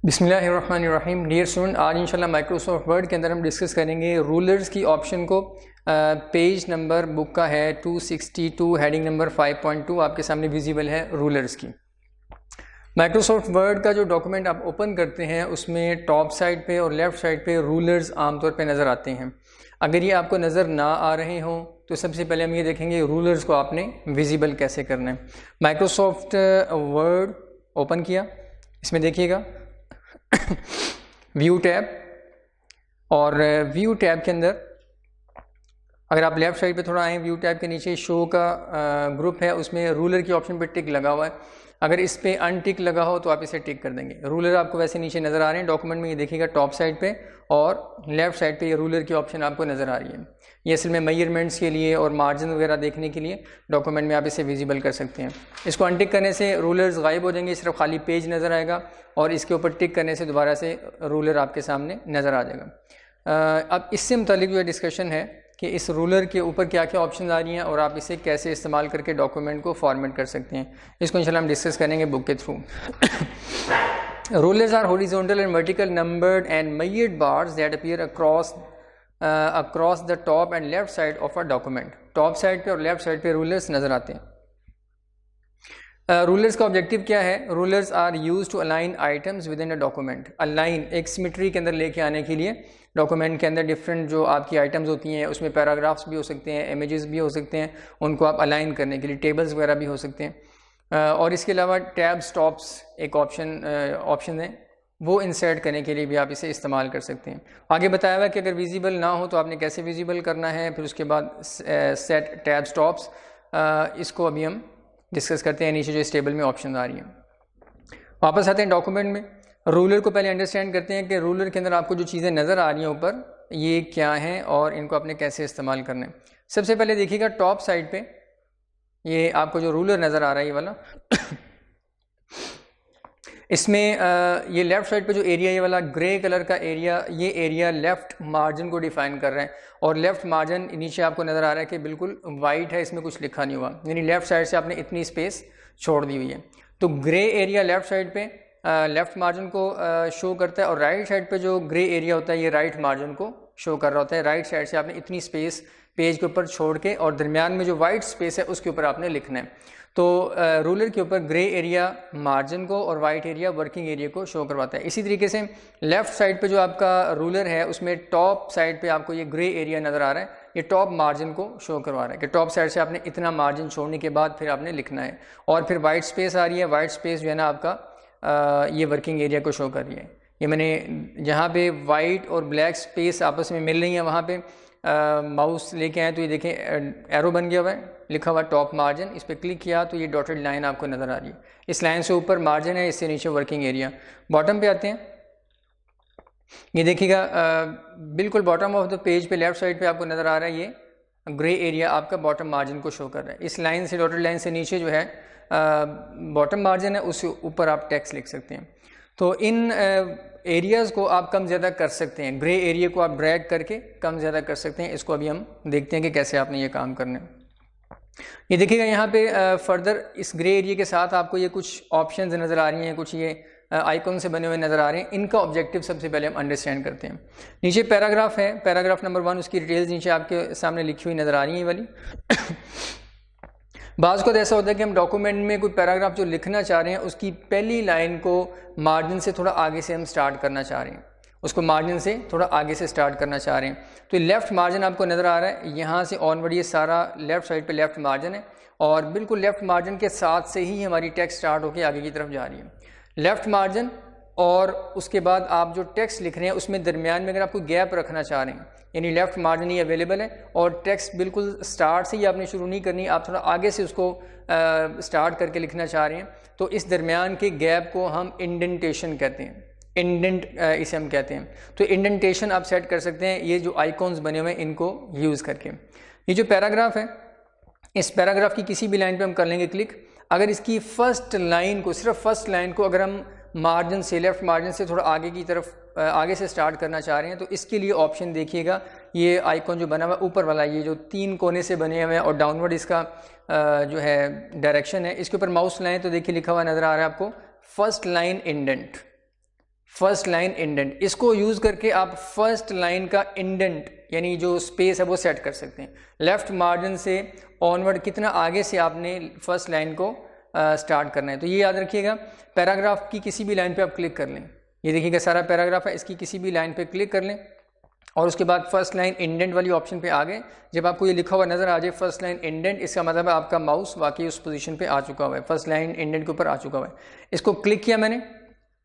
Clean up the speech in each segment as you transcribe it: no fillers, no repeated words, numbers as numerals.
बिस्मिल्लाहिर्रहमानिर्रहीम। Dear student, आज इंशाल्लाह माइक्रोसॉफ्ट वर्ड के अंदर हम डिस्कस करेंगे रूलर्स की ऑप्शन को। पेज नंबर बुक का है 262, हेडिंग नंबर 5.2 आपके सामने विजिबल है रूलर्स की। माइक्रोसॉफ्ट वर्ड का जो डॉक्यूमेंट आप ओपन करते हैं उसमें टॉप साइड पे और लेफ़्ट साइड पे रूलर्स आमतौर पे नज़र आते हैं। अगर ये आपको नज़र ना आ रहे हों तो सबसे पहले हम ये देखेंगे रूलर्स को आपने विजिबल कैसे करना है। माइक्रोसॉफ्ट वर्ड ओपन किया, इसमें देखिएगा व्यू टैब, और व्यू टैब के अंदर अगर आप लेफ़्ट साइड पे थोड़ा आएँ, व्यू टैब के नीचे शो का ग्रुप है, उसमें रूलर की ऑप्शन पे टिक लगा हुआ है। अगर इस पे अनटिक लगा हो तो आप इसे टिक कर देंगे। रूलर आपको वैसे नीचे नज़र आ रहे हैं डॉक्यूमेंट में, ये देखिएगा टॉप साइड पे, और लेफ़्ट साइड पे ये रूलर की ऑप्शन आपको नज़र आ रही है। ये असल में मेजरमेंट्स के लिए और मार्जिन वगैरह देखने के लिए डॉक्यूमेंट में आप इसे विजिबल कर सकते हैं। इसको अनटिक करने से रूलर्स गायब हो जाएंगे, सिर्फ खाली पेज नज़र आएगा, और इसके ऊपर टिक करने से दोबारा से रूलर आपके सामने नज़र आ जाएगा। अब इससे मुतालिक जो डिस्कशन है कि इस रूलर के ऊपर क्या क्या ऑप्शन आ रही हैं और आप इसे कैसे इस्तेमाल करके डॉक्यूमेंट को फॉर्मेट कर सकते हैं, इसको इंशाल्लाह हम डिस्कस करेंगे बुक के through. Rulers are horizontal and vertical numbered and measured bars that appear across the top and left side of a document. Top side पे और लेफ्ट साइड पे रूलर्स नज़र आते हैं। रूलर्स का ऑब्जेक्टिव क्या है? Rulers are use to align items within a document. Align एक सिमेट्री के अंदर लेके आने के लिए डॉक्यूमेंट के अंदर डिफरेंट जो आपकी आइटम्स होती हैं, उसमें पैराग्राफ्स भी हो सकते हैं, इमेजेस भी हो सकते हैं, उनको आप अलाइन करने के लिए टेबल्स वगैरह भी हो सकते हैं। और इसके अलावा टैब स्टॉप्स एक ऑप्शन है, वो इंसर्ट करने के लिए भी आप इसे इस्तेमाल कर सकते हैं। आगे बताया हुआ कि अगर विजिबल ना हो तो आपने कैसे विजिबल करना है, फिर उसके बाद सेट टैब स्टॉप्स, इसको अभी हम डिस्कस करते हैं। नीचे जो इस टेबल में ऑप्शन आ रही हैं, वापस आते हैं डॉक्यूमेंट में। रूलर को पहले अंडरस्टैंड करते हैं कि रूलर के अंदर आपको जो चीज़ें नज़र आ रही हैं ऊपर, ये क्या हैं और इनको आपने कैसे इस्तेमाल करना है। सबसे पहले देखिएगा टॉप साइड पे ये आपको जो रूलर नज़र आ रहा है ये वाला इसमें ये लेफ़्ट साइड पे जो एरिया, ये वाला ग्रे कलर का एरिया, ये एरिया लेफ़्ट मार्जिन को डिफ़ाइन कर रहा है। और लेफ़्ट मार्जिन नीचे आपको नज़र आ रहा है कि बिल्कुल वाइट है, इसमें कुछ लिखा नहीं हुआ, यानी लेफ़्ट साइड से आपने इतनी स्पेस छोड़ दी हुई है। तो ग्रे एरिया लेफ़्ट साइड पे लेफ़्ट मार्जिन को शो करता है, और राइट साइड पे जो ग्रे एरिया होता है ये राइट मार्जिन को शो कर रहा होता है। राइट साइड से आपने इतनी स्पेस पेज के ऊपर छोड़ के, और दरमियान में जो वाइट स्पेस है उसके ऊपर आपने लिखना है। तो रूलर के ऊपर ग्रे एरिया मार्जिन को और वाइट एरिया वर्किंग एरिया को शो करवाता है। इसी तरीके से लेफ़्ट साइड पे जो आपका रूलर है उसमें टॉप साइड पे आपको ये ग्रे एरिया नज़र आ रहा है, ये टॉप मार्जिन को शो करवा रहा है कि टॉप साइड से आपने इतना मार्जिन छोड़ने के बाद फिर आपने लिखना है। और फिर वाइट स्पेस आ रही है, वाइट स्पेस जो है ना आपका ये वर्किंग एरिया को शो कर रही है। ये मैंने जहाँ पे वाइट और ब्लैक स्पेस आपस में मिल रही है वहाँ पे माउस लेके आए तो ये देखें एरो बन गया हुआ है, लिखा हुआ टॉप मार्जिन। इस पर क्लिक किया तो ये डॉटेड लाइन आपको नज़र आ रही है। इस लाइन से ऊपर मार्जिन है, इससे नीचे वर्किंग एरिया। बॉटम पे आते हैं, ये देखिएगा बिल्कुल बॉटम ऑफ द पेज पे लेफ्ट साइड पे आपको नज़र आ रहा है ये ग्रे एरिया आपका बॉटम मार्जिन को शो कर रहा है। इस लाइन से, डॉटेड लाइन से नीचे जो है बॉटम मार्जिन है, उससे ऊपर आप टेक्स्ट लिख सकते हैं। तो इन एरियाज़ को आप कम ज़्यादा कर सकते हैं, ग्रे एरिया को आप ड्रैग करके कम ज़्यादा कर सकते हैं। इसको अभी हम देखते हैं कि कैसे आपने ये काम करना है। ये देखिएगा यहाँ पे फर्दर इस ग्रे एरिया के साथ आपको ये कुछ ऑप्शंस नज़र आ रही हैं, कुछ ये आइकॉन से बने हुए नज़र आ रहे हैं। इनका ऑब्जेक्टिव सबसे पहले हम अंडरस्टैंड करते हैं। नीचे पैराग्राफ है, पैराग्राफ नंबर 1, उसकी डिटेल्स नीचे आपके सामने लिखी हुई नज़र आ रही है वाली। बाज़ को ऐसा होता है कि हम डॉक्यूमेंट में कोई पैराग्राफ जो लिखना चाह रहे हैं उसकी पहली लाइन को मार्जिन से थोड़ा आगे से हम स्टार्ट करना चाह रहे हैं, उसको मार्जिन से थोड़ा आगे से स्टार्ट करना चाह रहे हैं। तो लेफ़्ट मार्जिन आपको नज़र आ रहा है, यहाँ से ऑनवर्ड ये सारा लेफ़्ट साइड पे लेफ़्ट मार्जिन है, और बिल्कुल लेफ़्ट मार्जिन के साथ से ही हमारी टेक्स्ट स्टार्ट होकर आगे की तरफ जा रही है। लेफ़्ट मार्जिन, और उसके बाद आप जो टेक्स्ट लिख रहे हैं उसमें दरमियान में अगर आपको गैप रखना चाह रहे हैं, यानी लेफ़्ट मार्जिन ही अवेलेबल है और टेक्स्ट बिल्कुल स्टार्ट से ही आपने शुरू नहीं करनी, आप थोड़ा आगे से उसको स्टार्ट करके लिखना चाह रहे हैं, तो इस दरमियान के गैप को हम इंडेंटेशन कहते हैं। इंडेंट इसे हम कहते हैं। तो इंडेंटेशन आप सेट कर सकते हैं ये जो आइकॉन्स बने हुए हैं इनको यूज़ करके। ये जो पैराग्राफ है, इस पैराग्राफ की किसी भी लाइन पे हम कर लेंगे क्लिक। अगर इसकी फर्स्ट लाइन को, सिर्फ फर्स्ट लाइन को अगर हम मार्जिन से, लेफ़्ट मार्जिन से थोड़ा आगे की तरफ आगे से स्टार्ट करना चाह रहे हैं, तो इसके लिए ऑप्शन देखिएगा, ये आइकॉन जो बना हुआ है ऊपर वाला, ये जो 3 कोने से बने हुए हैं और डाउनवर्ड इसका जो है डायरेक्शन है, इसके ऊपर माउस लाएँ तो देखिए लिखा हुआ नज़र आ रहा है आपको first line indent. First line indent, इसको यूज़ करके आप फर्स्ट लाइन का इंडेंट यानी जो स्पेस है वो सेट कर सकते हैं। लेफ्ट मार्जिन से ऑनवर्ड कितना आगे से आपने फर्स्ट लाइन को स्टार्ट करना है। तो ये याद रखिएगा, पैराग्राफ की किसी भी लाइन पे आप क्लिक कर लें, ये देखिएगा सारा पैराग्राफ है, इसकी किसी भी लाइन पे क्लिक कर लें और उसके बाद फर्स्ट लाइन इंडेंट वाली ऑप्शन पे आ गए। जब आपको ये लिखा हुआ नज़र आ जाए फर्स्ट लाइन इंडेंट, इसका मतलब है आपका माउस वाकई उस पोजीशन पे आ चुका हुआ है, फर्स्ट लाइन इंडेंट के ऊपर आ चुका हुआ है। इसको क्लिक किया मैंने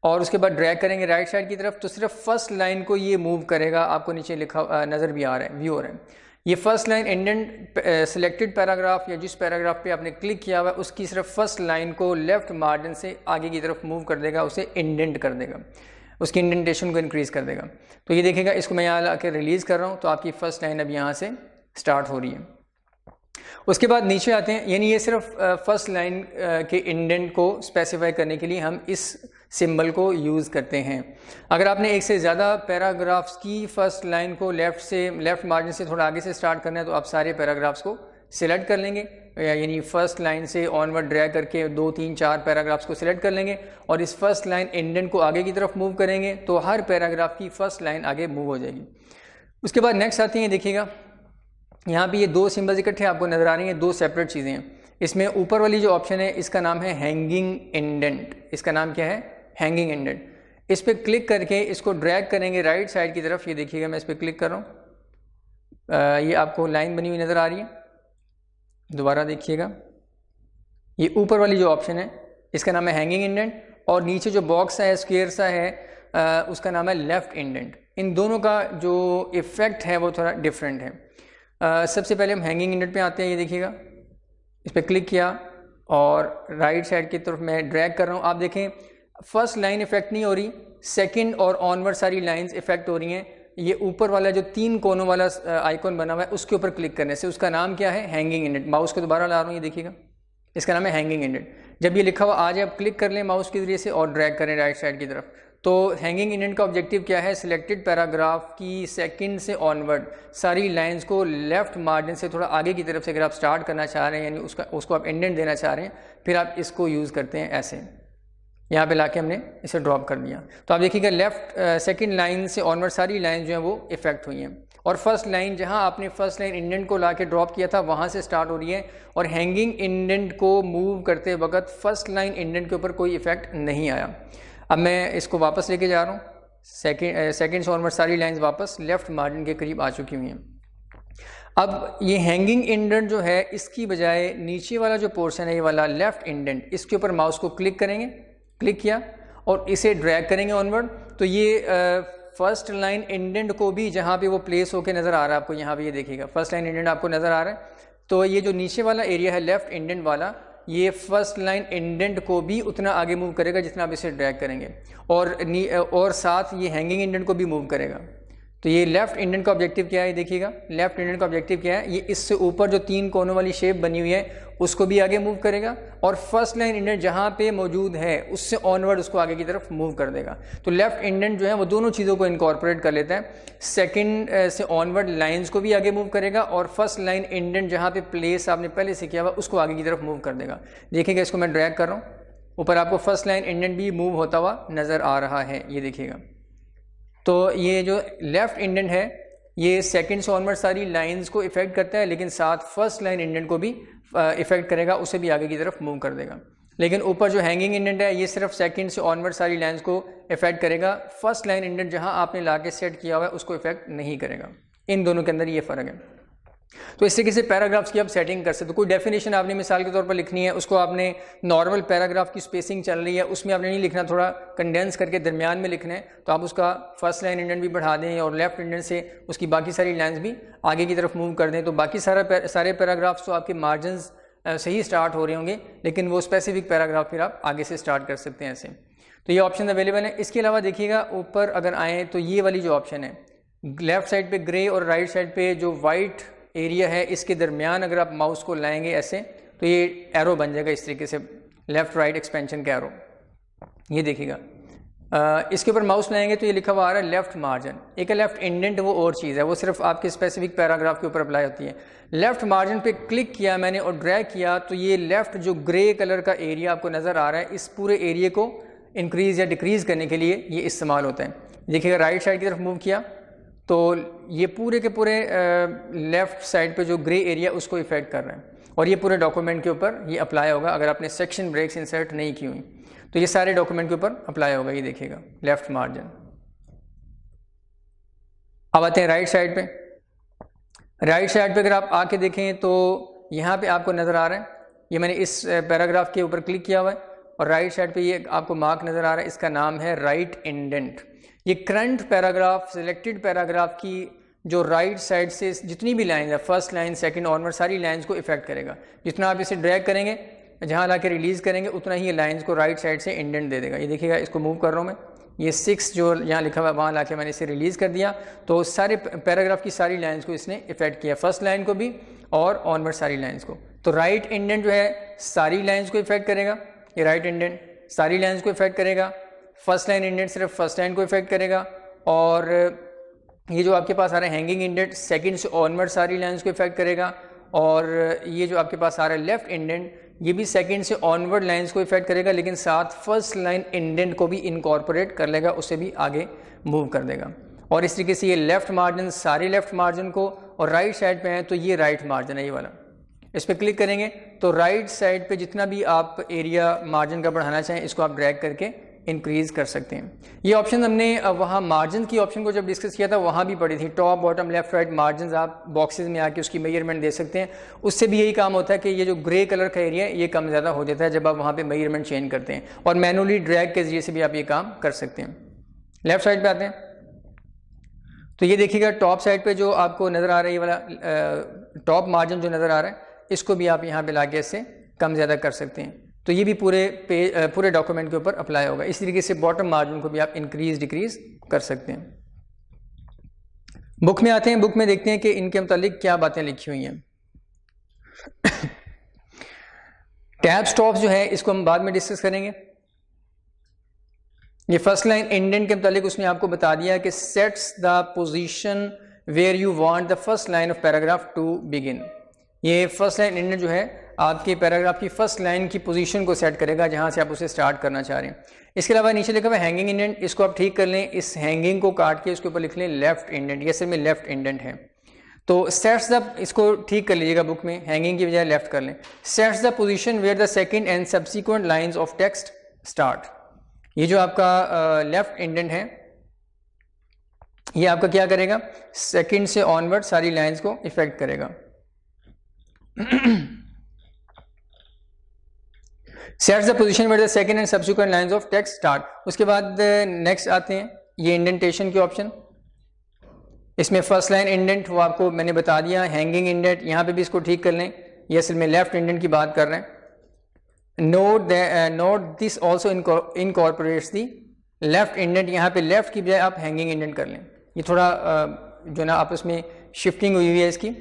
और उसके बाद ड्रैग करेंगे राइट साइड की तरफ, तो सिर्फ फर्स्ट लाइन को ये मूव करेगा। आपको नीचे लिखा नज़र भी आ रहा है, व्यू हो रहा है। ये first line indent selected paragraph या जिस पैराग्राफ पे आपने क्लिक किया हुआ है उसकी सिर्फ फर्स्ट लाइन को लेफ्ट मार्जिन से आगे की तरफ मूव कर देगा, उसे इंडेंट कर देगा, उसकी इंडेंटेशन को इंक्रीज़ कर देगा। तो ये देखिएगा, इसको मैं यहाँ लाके रिलीज़ कर रहा हूँ तो आपकी फर्स्ट लाइन अब यहाँ से स्टार्ट हो रही है। उसके बाद नीचे आते हैं, यानी ये सिर्फ फर्स्ट लाइन के इंडेंट को स्पेसिफाई करने के लिए हम इस सिंबल को यूज़ करते हैं। अगर आपने एक से ज़्यादा पैराग्राफ्स की फर्स्ट लाइन को लेफ़्ट मार्जिन से थोड़ा आगे से स्टार्ट करना है तो आप सारे पैराग्राफ्स को सिलेक्ट कर लेंगे, यानी फर्स्ट लाइन से ऑनवर्ड ड्रैग करके 2, 3, 4 पैराग्राफ्स को सिलेक्ट कर लेंगे और इस फर्स्ट लाइन इंडेंट को आगे की तरफ मूव करेंगे तो हर पैराग्राफ की फर्स्ट लाइन आगे मूव हो जाएगी। उसके बाद नेक्स्ट आती हैं, देखिएगा यहाँ पे ये दो सिंबल्स इकट्ठे आपको नज़र आ रही हैं, दो सेपरेट चीज़ें हैं। इसमें ऊपर वाली जो ऑप्शन है इसका नाम है हैंगिंग इंडेंट, इसका नाम क्या है, हैंगिंग इंडेंट। इस पर क्लिक करके इसको ड्रैग करेंगे राइट साइड की तरफ, ये देखिएगा मैं इस पर क्लिक कर रहा हूँ, ये आपको लाइन बनी हुई नज़र आ रही है, दोबारा देखिएगा, ये ऊपर वाली जो ऑप्शन है इसका नाम है हैंगिंग इंडेंट और नीचे जो बॉक्स है स्क्वेयर सा है उसका नाम है लेफ़्ट इंडेंट। इन दोनों का जो इफ़ेक्ट है वो थोड़ा डिफरेंट है। सबसे पहले हम हैंगिंग इंडेंट पे आते हैं, ये देखिएगा, इस पर क्लिक किया और राइट साइड की तरफ मैं ड्रैग कर रहा हूँ। आप देखें फर्स्ट लाइन इफेक्ट नहीं हो रही, सेकंड और ऑनवर्ड सारी लाइंस इफेक्ट हो रही हैं। ये ऊपर वाला जो 3 कोनों वाला आइकॉन बना हुआ है उसके ऊपर क्लिक करने से उसका नाम क्या है, हैंगिंग इंडेंट। माउस को दोबारा ला रहा हूँ, ये देखिएगा, इसका नाम है हैंगिंग इंडेंट। जब ये लिखा हुआ आ जाए आप क्लिक कर लें माउस के जरिए से और ड्रैग करें राइट साइड की तरफ। तो हैंगिंग इंडेंट का ऑब्जेक्टिव क्या है, सिलेक्टेड पैराग्राफ की सेकंड से ऑनवर्ड सारी लाइंस को लेफ्ट मार्जिन से थोड़ा आगे की तरफ से अगर आप स्टार्ट करना चाह रहे हैं, यानी उसको आप इंडेंट देना चाह रहे हैं, फिर आप इसको यूज़ करते हैं ऐसे, यहाँ पे लाके हमने इसे ड्रॉप कर दिया। तो आप देखिएगा लेफ्ट सेकंड लाइन से ऑनवर्ड सारी लाइन जो है वो इफेक्ट हुई हैं और फर्स्ट लाइन जहाँ आपने फर्स्ट लाइन इंडेंट को लाके ड्रॉप किया था वहाँ से स्टार्ट हो रही है और हैंगिंग इंडेंट को मूव करते वक्त फर्स्ट लाइन इंडेंट के ऊपर कोई इफेक्ट नहीं आया। अब मैं इसको वापस लेके जा रहा हूँ, सेकंड से ऑनवर्ड सारी लाइंस वापस लेफ्ट मार्जिन के करीब आ चुकी हुई हैं। अब ये हैंगिंग इंडेंट जो है इसकी बजाय नीचे वाला जो पोर्शन है ये वाला लेफ्ट इंडेंट, इसके ऊपर माउस को क्लिक करेंगे, क्लिक किया और इसे ड्रैग करेंगे ऑनवर्ड, तो ये फर्स्ट लाइन इंडेंट को भी जहाँ पे वो प्लेस होके नज़र आ रहा है आपको, यहाँ पे ये देखिएगा फर्स्ट लाइन इंडेंट आपको नज़र आ रहा है। तो ये जो नीचे वाला एरिया है लेफ्ट इंडेंट वाला, ये फर्स्ट लाइन इंडेंट को भी उतना आगे मूव करेगा जितना आप इसे ड्रैग करेंगे और साथ ये हैंगिंग इंडेंट को भी मूव करेगा। तो ये लेफ्ट इंडेंट का ऑब्जेक्टिव क्या है, देखिएगा लेफ्ट इंडेंट का ऑब्जेक्टिव क्या है, ये इससे ऊपर जो 3 कोनों वाली शेप बनी हुई है उसको भी आगे मूव करेगा और फर्स्ट लाइन इंडेंट जहाँ पे मौजूद है उससे ऑनवर्ड उसको आगे की तरफ मूव कर देगा। तो लेफ्ट इंडेंट जो है वो दोनों चीज़ों को इनकॉर्पोरेट कर लेता है, सेकंड से ऑनवर्ड लाइंस को भी आगे मूव करेगा और फर्स्ट लाइन इंडेंट जहाँ पे प्लेस आपने पहले से किया हुआ उसको आगे की तरफ मूव कर देगा। देखिएगा इसको मैं ड्रैग कर रहा हूँ, ऊपर आपको फर्स्ट लाइन इंडेंट भी मूव होता हुआ नज़र आ रहा है, ये देखिएगा। तो ये जो लेफ़्ट इंडेंट है ये सेकंड से ऑनवर्ड सारी लाइंस को इफेक्ट करता है लेकिन साथ फर्स्ट लाइन इंडेंट को भी इफेक्ट करेगा, उसे भी आगे की तरफ मूव कर देगा। लेकिन ऊपर जो हैंगिंग इंडेंट है ये सिर्फ सेकंड से ऑनवर्ड सारी लाइंस को इफेक्ट करेगा, फर्स्ट लाइन इंडेंट जहां आपने लाके सेट किया हुआ है उसको इफेक्ट नहीं करेगा। इन दोनों के अंदर ये फ़र्क है। तो इस तरीके से पैराग्राफ्स की आप सेटिंग कर सकते हो। कोई डेफिनेशन आपने मिसाल के तौर पर लिखनी है, उसको आपने नॉर्मल पैराग्राफ की स्पेसिंग चल रही है उसमें आपने नहीं लिखना, थोड़ा कंडेंस करके दरमियान में लिखना है, तो आप उसका फर्स्ट लाइन इंडेंट भी बढ़ा दें और लेफ्ट इंडेंट से उसकी बाकी सारी लाइन्स भी आगे की तरफ मूव कर दें, तो बाकी सारे पैराग्राफ्स तो आपके मार्जिन्स से ही स्टार्ट हो रहे होंगे लेकिन वो स्पेसिफिक पैराग्राफ फिर आप आगे से स्टार्ट कर सकते हैं ऐसे। तो ये ऑप्शन अवेलेबल है। इसके अलावा देखिएगा ऊपर अगर आएँ तो ये वाली जो ऑप्शन है लेफ़्ट साइड पे ग्रे और राइट साइड पे जो वाइट एरिया है इसके दरमियान अगर आप माउस को लाएंगे ऐसे तो ये एरो बन जाएगा इस तरीके से, लेफ़्ट राइट एक्सपेंशन का एरो, ये देखिएगा। इसके ऊपर माउस लाएंगे तो ये लिखा हुआ आ रहा है लेफ़्ट मार्जिन। एक है लेफ़्ट इंडेंट, वो और चीज़ है, वो सिर्फ आपके स्पेसिफिक पैराग्राफ के ऊपर अप्लाई होती है। लेफ़्ट मार्जिन पे क्लिक किया मैंने और ड्रैग किया तो ये लेफ़्ट जो ग्रे कलर का एरिया आपको नज़र आ रहा है इस पूरे एरिया को इंक्रीज़ या डिक्रीज़ करने के लिए ये इस्तेमाल होता है। देखिएगा राइट साइड की तरफ मूव किया तो ये पूरे के पूरे लेफ़्ट साइड पे जो ग्रे एरिया उसको इफेक्ट कर रहा है और ये पूरे डॉक्यूमेंट के ऊपर ये अप्लाई होगा। अगर आपने सेक्शन ब्रेक्स इंसर्ट नहीं की हुई तो ये सारे डॉक्यूमेंट के ऊपर अप्लाई होगा। ये देखिएगा लेफ़्ट मार्जिन। अब आते हैं राइट साइड पे। राइट साइड पे अगर आप आके देखें तो यहाँ पे आपको नज़र आ रहा है, ये मैंने इस पैराग्राफ के ऊपर क्लिक किया हुआ है और राइट साइड पे ये आपको मार्क नज़र आ रहा है, इसका नाम है राइट इंडेंट। ये करंट पैराग्राफ, सिलेक्टेड पैराग्राफ की जो राइट साइड से जितनी भी लाइन है, फर्स्ट लाइन सेकंड ऑनवर्ड, सारी लाइंस को इफेक्ट करेगा। जितना आप इसे ड्रैग करेंगे, जहाँ ला के रिलीज़ करेंगे, उतना ही ये लाइंस को राइट साइड से इंडेंट दे देगा। ये देखिएगा, इसको मूव कर रहा हूँ मैं, ये 6 जो यहाँ लिखा हुआ है वहाँ ला के मैंने इसे रिलीज़ कर दिया तो सारे पैराग्राफ की सारी लाइंस को इसने इफेक्ट किया, फर्स्ट लाइन को भी और ऑनवर्ड सारी लाइंस को। तो राइट इंडेंट जो है सारी लाइंस को इफेक्ट करेगा, ये राइट इंडेंट सारी लाइंस को इफेक्ट करेगा। फर्स्ट लाइन इंडेंट सिर्फ फर्स्ट लाइन को इफेक्ट करेगा और ये जो आपके पास आ रहा है हैंगिंग इंडेंट सेकंड से ऑनवर्ड सारी लाइंस को इफेक्ट करेगा और ये जो आपके पास आ रहा है लेफ्ट इंडेंट ये भी सेकंड से ऑनवर्ड लाइंस को इफेक्ट करेगा, लेकिन साथ फर्स्ट लाइन इंडेंट को भी इनकॉर्पोरेट कर लेगा, उसे भी आगे मूव कर देगा। और इस तरीके से ये लेफ्ट मार्जिन सारे लेफ्ट मार्जिन को, और राइट साइड पे है तो ये राइट मार्जिन है ये वाला, इस पर क्लिक करेंगे तो राइट साइड पे जितना भी आप एरिया मार्जिन का बढ़ाना चाहें इसको आप ड्रैग करके इंक्रीज कर सकते हैं। ये ऑप्शन हमने वहाँ मार्जिन की ऑप्शन को जब डिस्कस किया था वहाँ भी पड़ी थी, top bottom left right margin आप बॉक्सेस में आके उसकी मेजरमेंट दे सकते हैं। उससे भी यही काम होता है कि ये जो ग्रे कलर का एरिया है ये कम ज़्यादा हो जाता है जब आप वहाँ पे मेजरमेंट चेंज करते हैं, और मैनुअली ड्रैग के जरिए से भी आप ये काम कर सकते हैं। लेफ्ट साइड पे आते हैं तो ये देखिएगा टॉप साइड पे जो आपको नज़र आ रहा है ये वाला टॉप मार्जिन जो नज़र आ रहा है इसको भी आप यहाँ पे लाके इससे कम ज़्यादा कर सकते हैं। तो ये भी पूरे डॉक्यूमेंट के ऊपर अप्लाई होगा। इस तरीके से बॉटम मार्जिन को भी आप इंक्रीज डिक्रीज कर सकते हैं। बुक में आते हैं, बुक में देखते हैं कि इनके मुतालिक क्या बातें लिखी हुई हैं। टैब स्टॉप्स जो है इसको हम बाद में डिस्कस करेंगे। ये फर्स्ट लाइन इंडेंट के मुतालिक उसने आपको बता दिया कि sets the position where you want the first line of paragraph to begin. ये फर्स्ट लाइन इंडेंट जो है आपके पैराग्राफ की फर्स्ट लाइन की पोजीशन को सेट करेगा जहां से आप उसे स्टार्ट करना चाह रहे हैं। इसके अलावा नीचे लिखा हुआ है हैंगिंग इंडेंट, इसको आप ठीक कर लें, इस हैंगिंग को काट के उसके ऊपर लिख लें लेफ्ट इंडेंट, ये सिर्फ में लेफ्ट इंडेंट है। तो सेट्स द, इसको ठीक कर लीजिएगा बुक में, हैंगिंग की बजाय लेफ्ट कर लें। Sets the position where the second and subsequent lines of text start. ये जो आपका लेफ्ट इंडेंट है ये आपका क्या करेगा, सेकंड से ऑनवर्ड सारी लाइंस को इफेक्ट करेगा। Sets the position where the second and subsequent lines of text start. उसके बाद नेक्स्ट आते हैं ये इंडेंटेशन के ऑप्शन। इसमें फर्स्ट लाइन इंडेंट वो आपको मैंने बता दिया, हैंगिंग इंडेंट यहाँ पे भी इसको ठीक कर लें, ये असल में लेफ्ट इंडेंट की बात कर रहे हैं। Note this also incorporates the left indent, यहाँ पे लेफ्ट की बजाय आप हैंगिंग इंडेंट कर लें। ये थोड़ा जो ना आपस में शिफ्टिंग हुई है इसकी।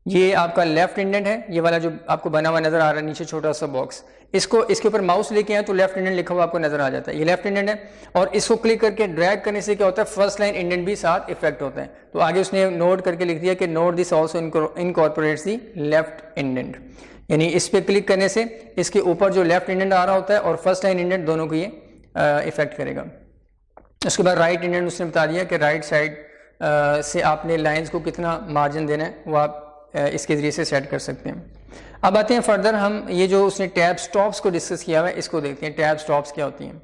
ये आपका लेफ्ट इंडेंट है, ये वाला जो आपको बना हुआ नजर आ रहा है नीचे छोटा सा बॉक्स, इसको इसके ऊपर माउस लेके आए तो लेफ्ट इंडेंट लिखा हुआ आपको नजर आ जाता है, ये लेफ्ट इंडेंट है। और इसको क्लिक करके ड्रैग करने से क्या होता है, फर्स्ट लाइन इंडेंट भी साथ इफेक्ट होता है। तो आगे उसने नोट करके लिख दिया कि note this also incorporates the left indent, यानी इस पर क्लिक करने से इसके ऊपर जो लेफ्ट इंडेंट आ रहा होता है और फर्स्ट लाइन इंडेंट दोनों को ये इफेक्ट करेगा। उसके बाद राइट इंडेंट उसने बता दिया कि राइट साइड से आपने लाइंस को कितना मार्जिन देना है वो आप इसके जरिए से सेट कर सकते हैं। अब आते हैं फर्दर, हम ये जो उसने टैब स्टॉप्स को डिस्कस किया हुआ है इसको देखते हैं। टैब स्टॉप्स क्या होती हैं।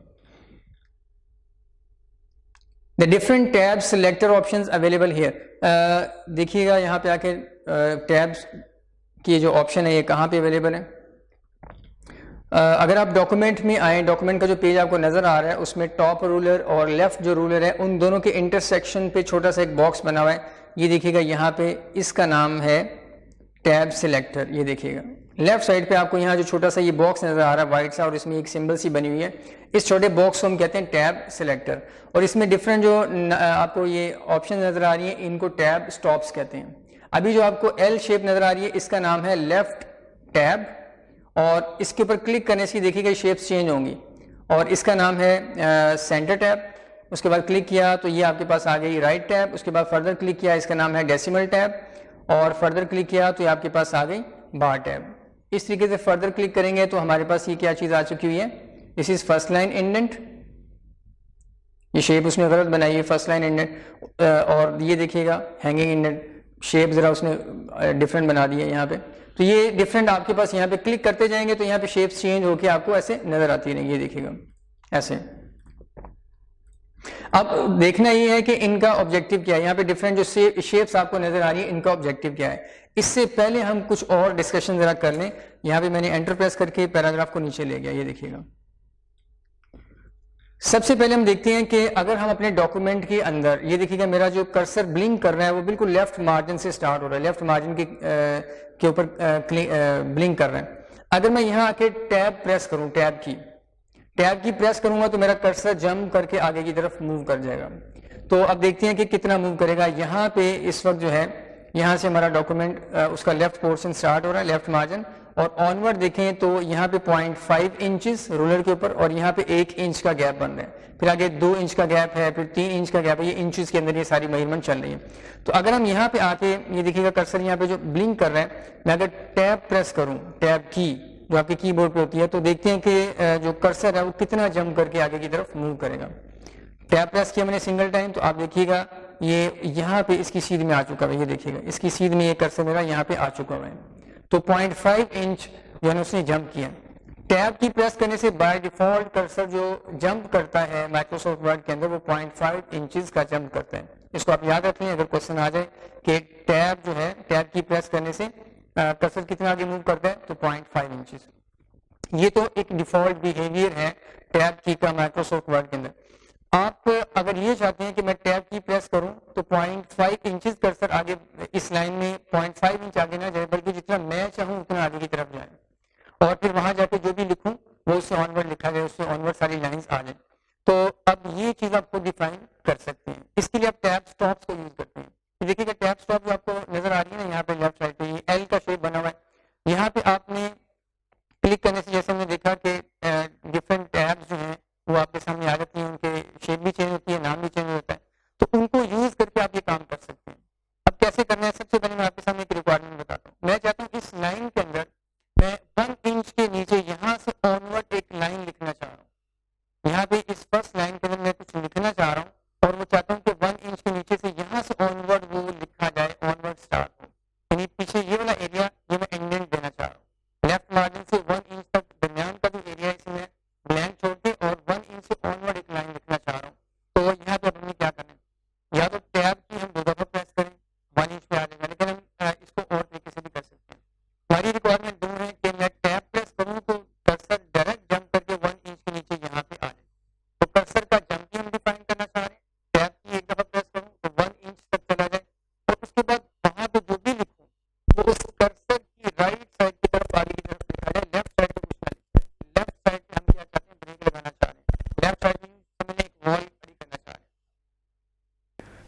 The different tab selector options available here. देखिएगा यहाँ पे आके टैब्स की जो ऑप्शन है ये कहाँ पे अवेलेबल है। अगर आप डॉक्यूमेंट में आए, डॉक्यूमेंट का जो पेज आपको नजर आ रहा है उसमें टॉप रूलर और लेफ्ट जो रूलर है उन दोनों के इंटरसेक्शन पे छोटा सा एक बॉक्स बना हुआ है, ये देखिएगा यहाँ पे, इसका नाम है टैब सिलेक्टर। ये देखिएगा लेफ्ट साइड पे आपको यहाँ जो छोटा सा ये बॉक्स नजर आ रहा है वाइट सा, और इसमें एक सिंबल सी बनी हुई है, इस छोटे बॉक्स को हम कहते हैं टैब सिलेक्टर। और इसमें डिफरेंट जो आपको ये ऑप्शन नजर आ रही है इनको टैब स्टॉप्स कहते हैं। अभी जो आपको एल शेप नजर आ रही है इसका नाम है लेफ्ट टैब, और इसके ऊपर क्लिक करने से देखिएगा शेप्स चेंज होंगी, और इसका नाम है सेंटर टैब। उसके बाद क्लिक किया तो ये आपके पास आ गई राइट टैब। उसके बाद फर्दर क्लिक किया, इसका नाम है डेसिमल टैब, और फर्दर क्लिक किया तो ये आपके पास आ गई बार टैब। इस तरीके से फर्दर क्लिक करेंगे तो हमारे पास ये क्या चीज़ आ चुकी हुई है, this is first line indent, ये शेप उसने गलत बनाई है, फर्स्ट लाइन इंडेंट, और ये देखिएगा हैंगिंग इंडेंट शेप ज़रा उसने डिफरेंट बना दी है यहाँ पे। तो ये डिफरेंट आपके पास यहाँ पे क्लिक करते जाएंगे तो यहाँ पे शेप्स चेंज होके आपको ऐसे नज़र आती रहेंगी, ये देखिएगा ऐसे। अब देखना ये है कि इनका ऑब्जेक्टिव क्या है, यहाँ पे डिफरेंट जो शेप्स आपको नजर आ रही है इनका ऑब्जेक्टिव क्या है। इससे पहले हम कुछ और डिस्कशन जरा कर लें। यहाँ पे मैंने एंटर प्रेस करके पैराग्राफ को नीचे ले गया, ये देखिएगा। सबसे पहले हम देखते हैं कि अगर हम अपने डॉक्यूमेंट के अंदर, ये देखिएगा मेरा जो कर्सर ब्लिंक कर रहा है वो बिल्कुल लेफ्ट मार्जिन से स्टार्ट हो रहा है, लेफ्ट मार्जिन के ऊपर ब्लिंक कर रहा है। अगर मैं यहाँ आके टैब प्रेस करूँ, टैब की प्रेस करूंगा तो मेरा कर्सर जंप करके आगे की तरफ मूव कर जाएगा। तो अब देखते हैं कि कितना मूव करेगा। यहाँ पे इस वक्त जो है यहाँ से हमारा डॉक्यूमेंट उसका लेफ्ट पोर्शन स्टार्ट हो रहा है, लेफ्ट मार्जिन, और ऑनवर्ड देखें तो यहाँ पे 0.5 इंचेस रूलर के ऊपर, और यहाँ पे 1 इंच का गैप बन रहा है, फिर आगे 2 इंच का गैप है, फिर 3 इंच का गैप है। ये इंचेस के अंदर ये सारी मेजरमेंट चल रही है। तो अगर हम यहाँ पे आके, ये देखिएगा कर्सर यहाँ पे जो ब्लिंक कर रहा है, मैं अगर टैब प्रेस करूँ, टैब की जो आपके कीबोर्ड पे होती है, तो देखते हैं कि जो कर्सर है वो कितना जंप करके आगे की तरफ मूव करेगा। टैब प्रेस किया मैंने सिंगल टाइम, तो आप देखिएगा ये यहाँ पे इसकी सीध में आ चुका है, ये देखिएगा इसकी सीध में ये कर्सर मेरा यहाँ पे आ चुका है। तो 0.5 इंच जो है उसने जंप किया। टैब की प्रेस करने से बाय डिफॉल्ट कर्सर जो जंप करता है माइक्रोसॉफ्ट वर्ड के अंदर वो 0.5 इंचेस का जंप करता है। इसको आप याद रखें, अगर क्वेश्चन आ जाए कि टैब जो है, टैब की प्रेस करने से कर्सर कितना आगे मूव करता है, तो 0.5 इंचेस। ये तो एक डिफॉल्ट बिहेवियर है टैब की का माइक्रोसॉफ्ट वर्ड के अंदर। आप अगर ये चाहते हैं कि मैं टैब की प्रेस करूं तो 0.5 इंचेस कर्सर आगे इस लाइन में 0.5 इंच आगे ना जाए, बल्कि जितना मैं चाहूं उतना आगे की तरफ जाए, और फिर वहां जाके जो भी लिखूं वो उससे ऑनवर्ड लिखा जाए, उससे ऑनवर्ड सारी लाइंस आ जाए। तो अब ये चीज आपको डिफाइन कर सकते हैं। इसके लिए आप टैब स्टॉप्स को यूज करते हैं। देखिएगा टैब स्टॉप जो आपको नजर आ रही है ना यहाँ पे लेफ्ट साइड पे, ये एल का शेप बना हुआ है। यहाँ पे आपने क्लिक करने से, जैसे हमने देखा कि डिफरेंट टैब्स जो हैं वो आपके सामने आ जाती हैं, उनके शेप भी चेंज होती है, नाम भी चेंज होता है, तो उनको यूज करके आप ये काम कर सकते हैं। अब कैसे करना है, सबसे पहले मैं आपके सामने एक रिक्वायरमेंट बताता हूँ। मैं चाहता हूँ इस लाइन के अंदर मैं 1 इंच के नीचे यहाँ से ऑनवर्ड एक लाइन लिखना चाह रहा हूँ। यहाँ पे इस फर्स्ट लाइन के अंदर मैं कुछ लिखना चाह रहा हूँ और वो चाहता हूँ कि 1 इंच के नीचे से यहाँ से ऑनवर्ड वो लिखा जाए, ऑनवर्ड स्टार्ट हो, यानी पीछे ये वाला एरिया ये मैं इंडेंट देना चाह रहा हूँ। लेफ्ट मार्जिन से 1 इंच तक दरमियान का जो एरिया है इसमें ब्लैंक छोड़ के और 1 इंच से ऑनवर्ड एक लाइन लिखना चाह रहा हूँ। तो यहाँ पे हमें क्या करना है, या तो टैब की हम 2 दफा प्रेस करें 1 इंच पे आ जाएगा, लेकिन हम इसको और तरीके से भी कर सकते हैं। हमारी रिक्वायरमेंट दूर है कि मैं टैब प्रेस करूँ तो कर्सर डायरेक्ट जंप करके 1 इंच के नीचे यहाँ पे आ जाए। तो कर्सर का जंप हम डिफाइन करना चाह रहे हैं। टैब की 1 दफा प्रेस करूँ तो 1 इंच तक चला जाए, और उसके बाद वहां पे जो भी लिखूं वो उस कर्सर की राइट साइड की तरफ आगे की तरफ लिखा जाए, लेफ्ट साइड पे कुछ ना लिखा जाए। लेफ्ट साइड पे हम क्या चाहते हैं, ब्रेक लगाना चाह रहे हैं, लेफ्ट साइड में हमने एक वॉल खड़ी करना चाह रहे हैं।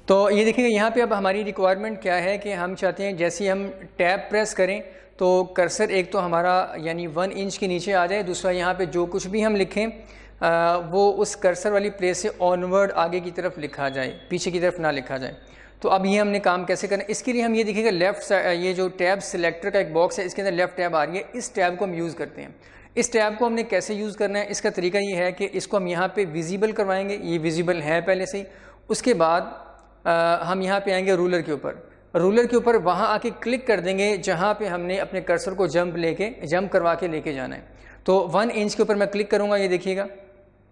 तो ये देखिएगा यहाँ पे अब हमारी रिक्वायरमेंट क्या है कि हम चाहते हैं जैसे हम टैब प्रेस करें तो कर्सर एक तो हमारा यानी 1 इंच के नीचे आ जाए, दूसरा यहाँ पे जो कुछ भी हम लिखें वो उस कर्सर वाली प्लेस से ऑनवर्ड आगे की तरफ लिखा जाए, पीछे की तरफ ना लिखा जाए। तो अब ये हमने काम कैसे करना है, इसके लिए हम ये देखिएगा लेफ्ट साइड, ये जो टैब सिलेक्टर का एक बॉक्स है इसके अंदर लेफ्ट टैब आ रही है, इस टैब को हम यूज़ करते हैं। इस टैब को हमने कैसे यूज़ करना है, इसका तरीका ये है कि इसको हम यहाँ पे विजिबल करवाएंगे, ये विजिबल है पहले से ही। उसके बाद हम यहाँ पे आएंगे रूलर के ऊपर, रूलर के ऊपर वहाँ आके क्लिक कर देंगे जहाँ पे हमने अपने कर्सर को जंप करवा के लेके जाना है। तो 1 इंच के ऊपर मैं क्लिक करूँगा, ये देखिएगा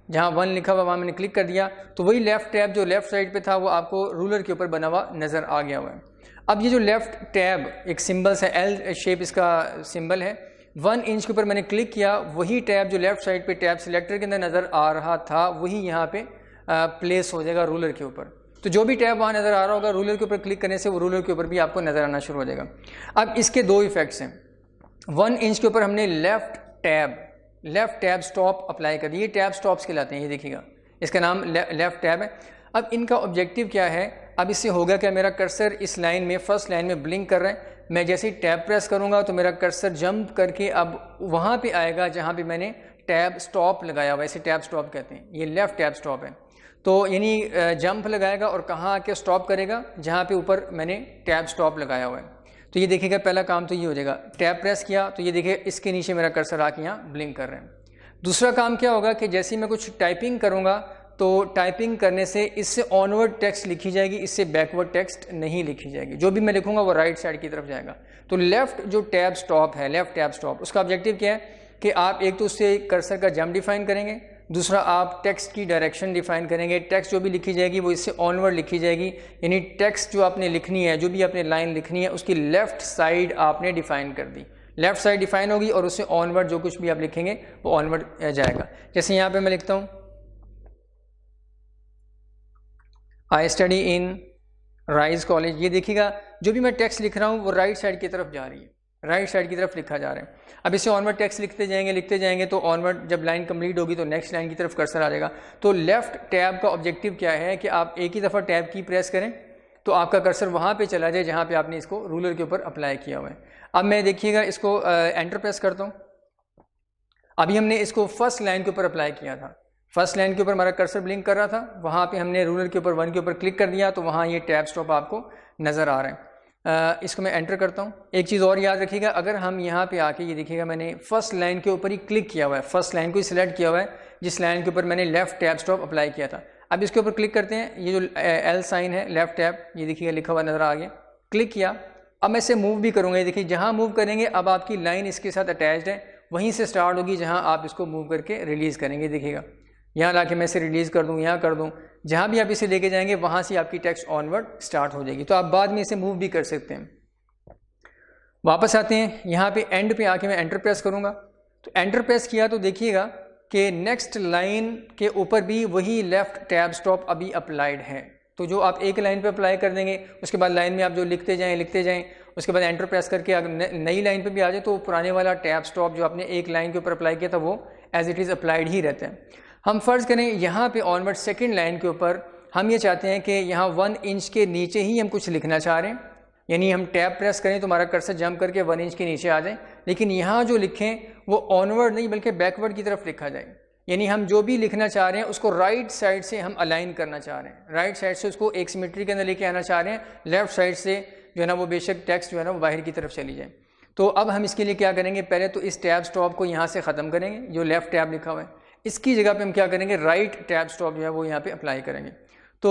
जहाँ 1 लिखा हुआ वहाँ मैंने क्लिक कर दिया, तो वही लेफ्ट टैब जो लेफ्ट साइड पे था वो आपको रूलर के ऊपर बना हुआ नज़र आ गया हुआ है। अब ये जो लेफ्ट टैब एक सिंबल्स है, एल शेप इसका सिंबल है, 1 इंच के ऊपर मैंने क्लिक किया, वही टैब जो लेफ्ट साइड पे टैब सिलेक्टर के अंदर नज़र आ रहा था वही यहाँ पे प्लेस हो जाएगा रूलर के ऊपर। तो जो भी टैब वहाँ नज़र आ रहा होगा रूलर के ऊपर क्लिक करने से वो रूलर के ऊपर भी आपको नज़र आना शुरू हो जाएगा। अब इसके 2 इफेक्ट्स हैं। 1 इंच के ऊपर हमने लेफ्ट टैब स्टॉप अप्लाई कर दिए, टैब स्टॉप्स कहलाते हैं, ये देखिएगा इसका नाम लेफ्ट टैब है। अब इनका ऑब्जेक्टिव क्या है, अब इससे होगा क्या, मेरा कर्सर इस लाइन में फर्स्ट लाइन में ब्लिंक कर रहा है, मैं जैसे ही टैब प्रेस करूँगा तो मेरा कर्सर जंप करके अब वहाँ पे आएगा जहाँ पे मैंने टैब स्टॉप लगाया हुआ है, इसे टैब स्टॉप कहते हैं, ये लेफ्ट टैब स्टॉप है। तो यानी जंप लगाएगा और कहाँ आके स्टॉप करेगा, जहाँ पे ऊपर मैंने टैब स्टॉप लगाया हुआ है। तो ये देखिएगा पहला काम तो ये हो जाएगा, टैब प्रेस किया तो ये देखिए इसके नीचे मेरा कर्सर आके यहाँ ब्लिंक कर रहे हैं। दूसरा काम क्या होगा कि जैसे ही मैं कुछ टाइपिंग करूँगा तो टाइपिंग करने से इससे ऑनवर्ड टेक्स्ट लिखी जाएगी, इससे बैकवर्ड टेक्स्ट नहीं लिखी जाएगी। जो भी मैं लिखूंगा वो राइट साइड की तरफ जाएगा। तो लेफ्ट जो टैब स्टॉप है, लेफ्ट टैब स्टॉप, उसका ऑब्जेक्टिव क्या है कि आप एक तो उससे कर्सर का जंप डिफाइन करेंगे, दूसरा आप टेक्स्ट की डायरेक्शन डिफाइन करेंगे। टेक्स्ट जो भी लिखी जाएगी वो इससे ऑनवर्ड लिखी जाएगी, यानी टेक्स्ट जो आपने लिखनी है, जो भी आपने लाइन लिखनी है, उसकी लेफ्ट साइड आपने डिफाइन कर दी। लेफ्ट साइड डिफाइन होगी और उससे ऑनवर्ड जो कुछ भी आप लिखेंगे वो ऑनवर्ड जाएगा। जैसे यहाँ पे मैं लिखता हूँ I study in rise college, ये देखिएगा जो भी मैं टेक्स्ट लिख रहा हूँ वो राइट साइड की तरफ जा रही है, राइट साइड की तरफ लिखा जा रहा है। अब इससे ऑनवर्ड टेक्स्ट लिखते जाएंगे तो ऑनवर्ड जब लाइन कंप्लीट होगी तो नेक्स्ट लाइन की तरफ कर्सर आ जाएगा। तो लेफ्ट टैब का ऑब्जेक्टिव क्या है कि आप एक ही दफ़ा टैब की प्रेस करें तो आपका कर्सर वहाँ पे चला जाए जहाँ पे आपने इसको रूलर के ऊपर अप्लाई किया हुआ है। अब मैं देखिएगा इसको एंटर प्रेस करता हूँ। अभी हमने इसको फर्स्ट लाइन के ऊपर अप्लाई किया था, फर्स्ट लाइन के ऊपर हमारा कर्सर ब्लिंक कर रहा था, वहाँ पे हमने रूलर के ऊपर 1 के ऊपर क्लिक कर दिया तो वहाँ ये टैब स्टॉप आपको नज़र आ रहा है। इसको मैं एंटर करता हूँ। एक चीज़ और याद रखिएगा, अगर हम यहाँ पे आके ये देखिएगा मैंने फर्स्ट लाइन के ऊपर ही क्लिक किया हुआ है, फर्स्ट लाइन को ही सिलेक्ट किया हुआ है जिस लाइन के ऊपर मैंने लेफ्ट टैब स्टॉप अप्लाई किया था। अब इसके ऊपर क्लिक करते हैं, ये जो एल साइन है लेफ्ट टैब, ये देखिएगा लिखा हुआ नज़र आ गया, क्लिक किया। अब मैं इसे मूव भी करूँगा, ये देखिए जहाँ मूव करेंगे अब आपकी लाइन इसके साथ अटैच्ड है, वहीं से स्टार्ट होगी जहाँ आप इसको मूव करके रिलीज़ करेंगे। देखिएगा यहाँ लाके मैं इसे रिलीज़ कर दूँ, यहाँ कर दूँ, जहाँ भी आप इसे लेके जाएंगे वहाँ से आपकी टेक्स्ट ऑनवर्ड स्टार्ट हो जाएगी। तो आप बाद में इसे मूव भी कर सकते हैं। वापस आते हैं, यहाँ पे एंड पे आके मैं एंटर प्रेस करूँगा। तो एंटर प्रेस किया तो देखिएगा कि नेक्स्ट लाइन के ऊपर भी वही लेफ्ट टैब स्टॉप अभी अप्लाइड है। तो जो आप एक लाइन पे अप्लाई कर देंगे उसके बाद लाइन में आप जो लिखते जाएं, उसके बाद एंटर प्रेस करके अगर नई लाइन पे भी आ जाए तो पुराने वाला टैब स्टॉप जो आपने एक लाइन के ऊपर अप्लाई किया था वो एज इट इज़ अप्लाइड ही रहता है। हम फ़र्ज़ करें यहाँ पे ऑनवर्ड सेकेंड लाइन के ऊपर हम ये चाहते हैं कि यहाँ 1 इंच के नीचे ही हम कुछ लिखना चाह रहे हैं, यानी हम टैब प्रेस करें तो हमारा कर्सर जंप करके 1 इंच के नीचे आ जाए, लेकिन यहाँ जो लिखें वो ऑनवर्ड नहीं बल्कि बैकवर्ड की तरफ लिखा जाए। यानी हम जो भी लिखना चाह रहे हैं उसको राइट साइड से हम अलाइन करना चाह रहे हैं, राइट साइड से उसको एक सिमेट्री के अंदर लेके आना चाह रहे हैं, लेफ्ट साइड से जो है ना वो बेशक टेक्स्ट जो है ना वो बाहर की तरफ चली जाए। तो अब हम इसके लिए क्या करेंगे, पहले तो इस टैब स्टॉप को यहाँ से ख़त्म करेंगे, जो लेफ्ट टैब लिखा हुआ है इसकी जगह पे हम क्या करेंगे, राइट टैब स्टॉप जो है वो यहाँ पे अप्लाई करेंगे। तो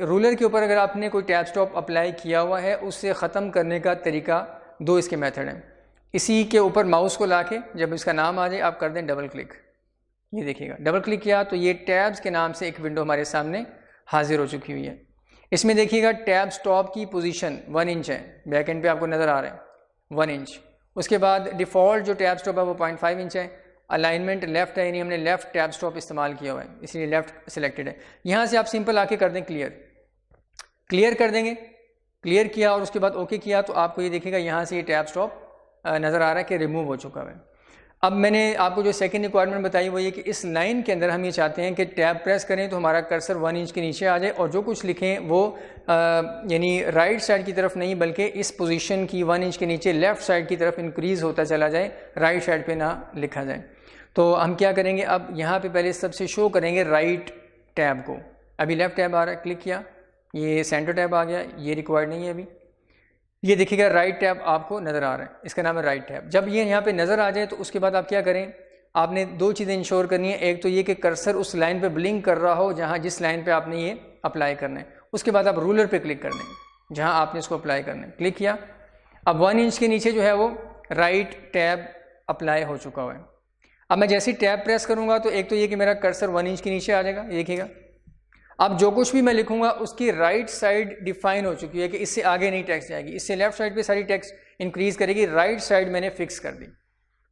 रूलर के ऊपर अगर आपने कोई टैब स्टॉप अप्लाई किया हुआ है उससे ख़त्म करने का तरीका 2 इसके मेथड हैं। इसी के ऊपर माउस को लाके जब इसका नाम आ जाए आप कर दें डबल क्लिक, ये देखिएगा डबल क्लिक किया तो ये टैब्स के नाम से एक विंडो हमारे सामने हाजिर हो चुकी हुई है। इसमें देखिएगा टैब स्टॉप की पोजीशन 1 इंच है, बैक एंड पे आपको नज़र आ रहा है 1 इंच। उसके बाद डिफ़ॉल्ट जो टैब स्टॉप है वो 0.5 इंच है। अलाइनमेंट लेफ्ट है, यानी हमने लेफ्ट टैब स्टॉप इस्तेमाल किया हुआ है इसलिए लेफ्ट सिलेक्टेड है। यहाँ से आप सिंपल आके कर दें क्लियर कर देंगे। क्लियर किया और उसके बाद ओके किया तो आपको ये देखिएगा यहाँ से ये टैब स्टॉप नज़र आ रहा है कि रिमूव हो चुका है। अब मैंने आपको जो सेकंड रिक्वायरमेंट बताई वो ये कि इस लाइन के अंदर हम ये चाहते हैं कि टैब प्रेस करें तो हमारा कर्सर 1 इंच के नीचे आ जाए और जो कुछ लिखें वो यानी राइट साइड की तरफ नहीं बल्कि इस पोजीशन की 1 इंच के नीचे लेफ़्ट साइड की तरफ इंक्रीज़ होता चला जाए, राइट साइड पे ना लिखा जाए। तो हम क्या करेंगे, अब यहाँ पे पहले सबसे शो करेंगे राइट टैब को। अभी लेफ़्ट टैब आ रहा है, क्लिक किया, ये सेंटर टैब आ गया, ये रिक्वायर्ड नहीं है अभी। ये देखिएगा राइट टैब आपको नज़र आ रहा है, इसका नाम है राइट टैब। जब ये यहाँ पे नज़र आ जाए तो उसके बाद आप क्या करें, आपने 2 चीज़ें इंश्योर करनी है। एक तो ये कि कर्सर उस लाइन पे ब्लिंक कर रहा हो जहाँ जिस लाइन पे आपने ये अप्लाई करना है। उसके बाद आप रूलर पे क्लिक कर देंगे जहाँ आपने इसको अप्लाई करना है, क्लिक किया। अब 1 इंच के नीचे जो है वो राइट टैब अप्लाई हो चुका हुआ है। अब मैं जैसे ही टैब प्रेस करूँगा तो एक तो ये कि मेरा कर्सर 1 इंच के नीचे आ जाएगा, ये देखिएगा। अब जो कुछ भी मैं लिखूंगा उसकी राइट साइड डिफाइन हो चुकी है कि इससे आगे नहीं टेक्स्ट जाएगी, इससे लेफ्ट साइड पे सारी टेक्स्ट इंक्रीज करेगी, राइट साइड मैंने फिक्स कर दी।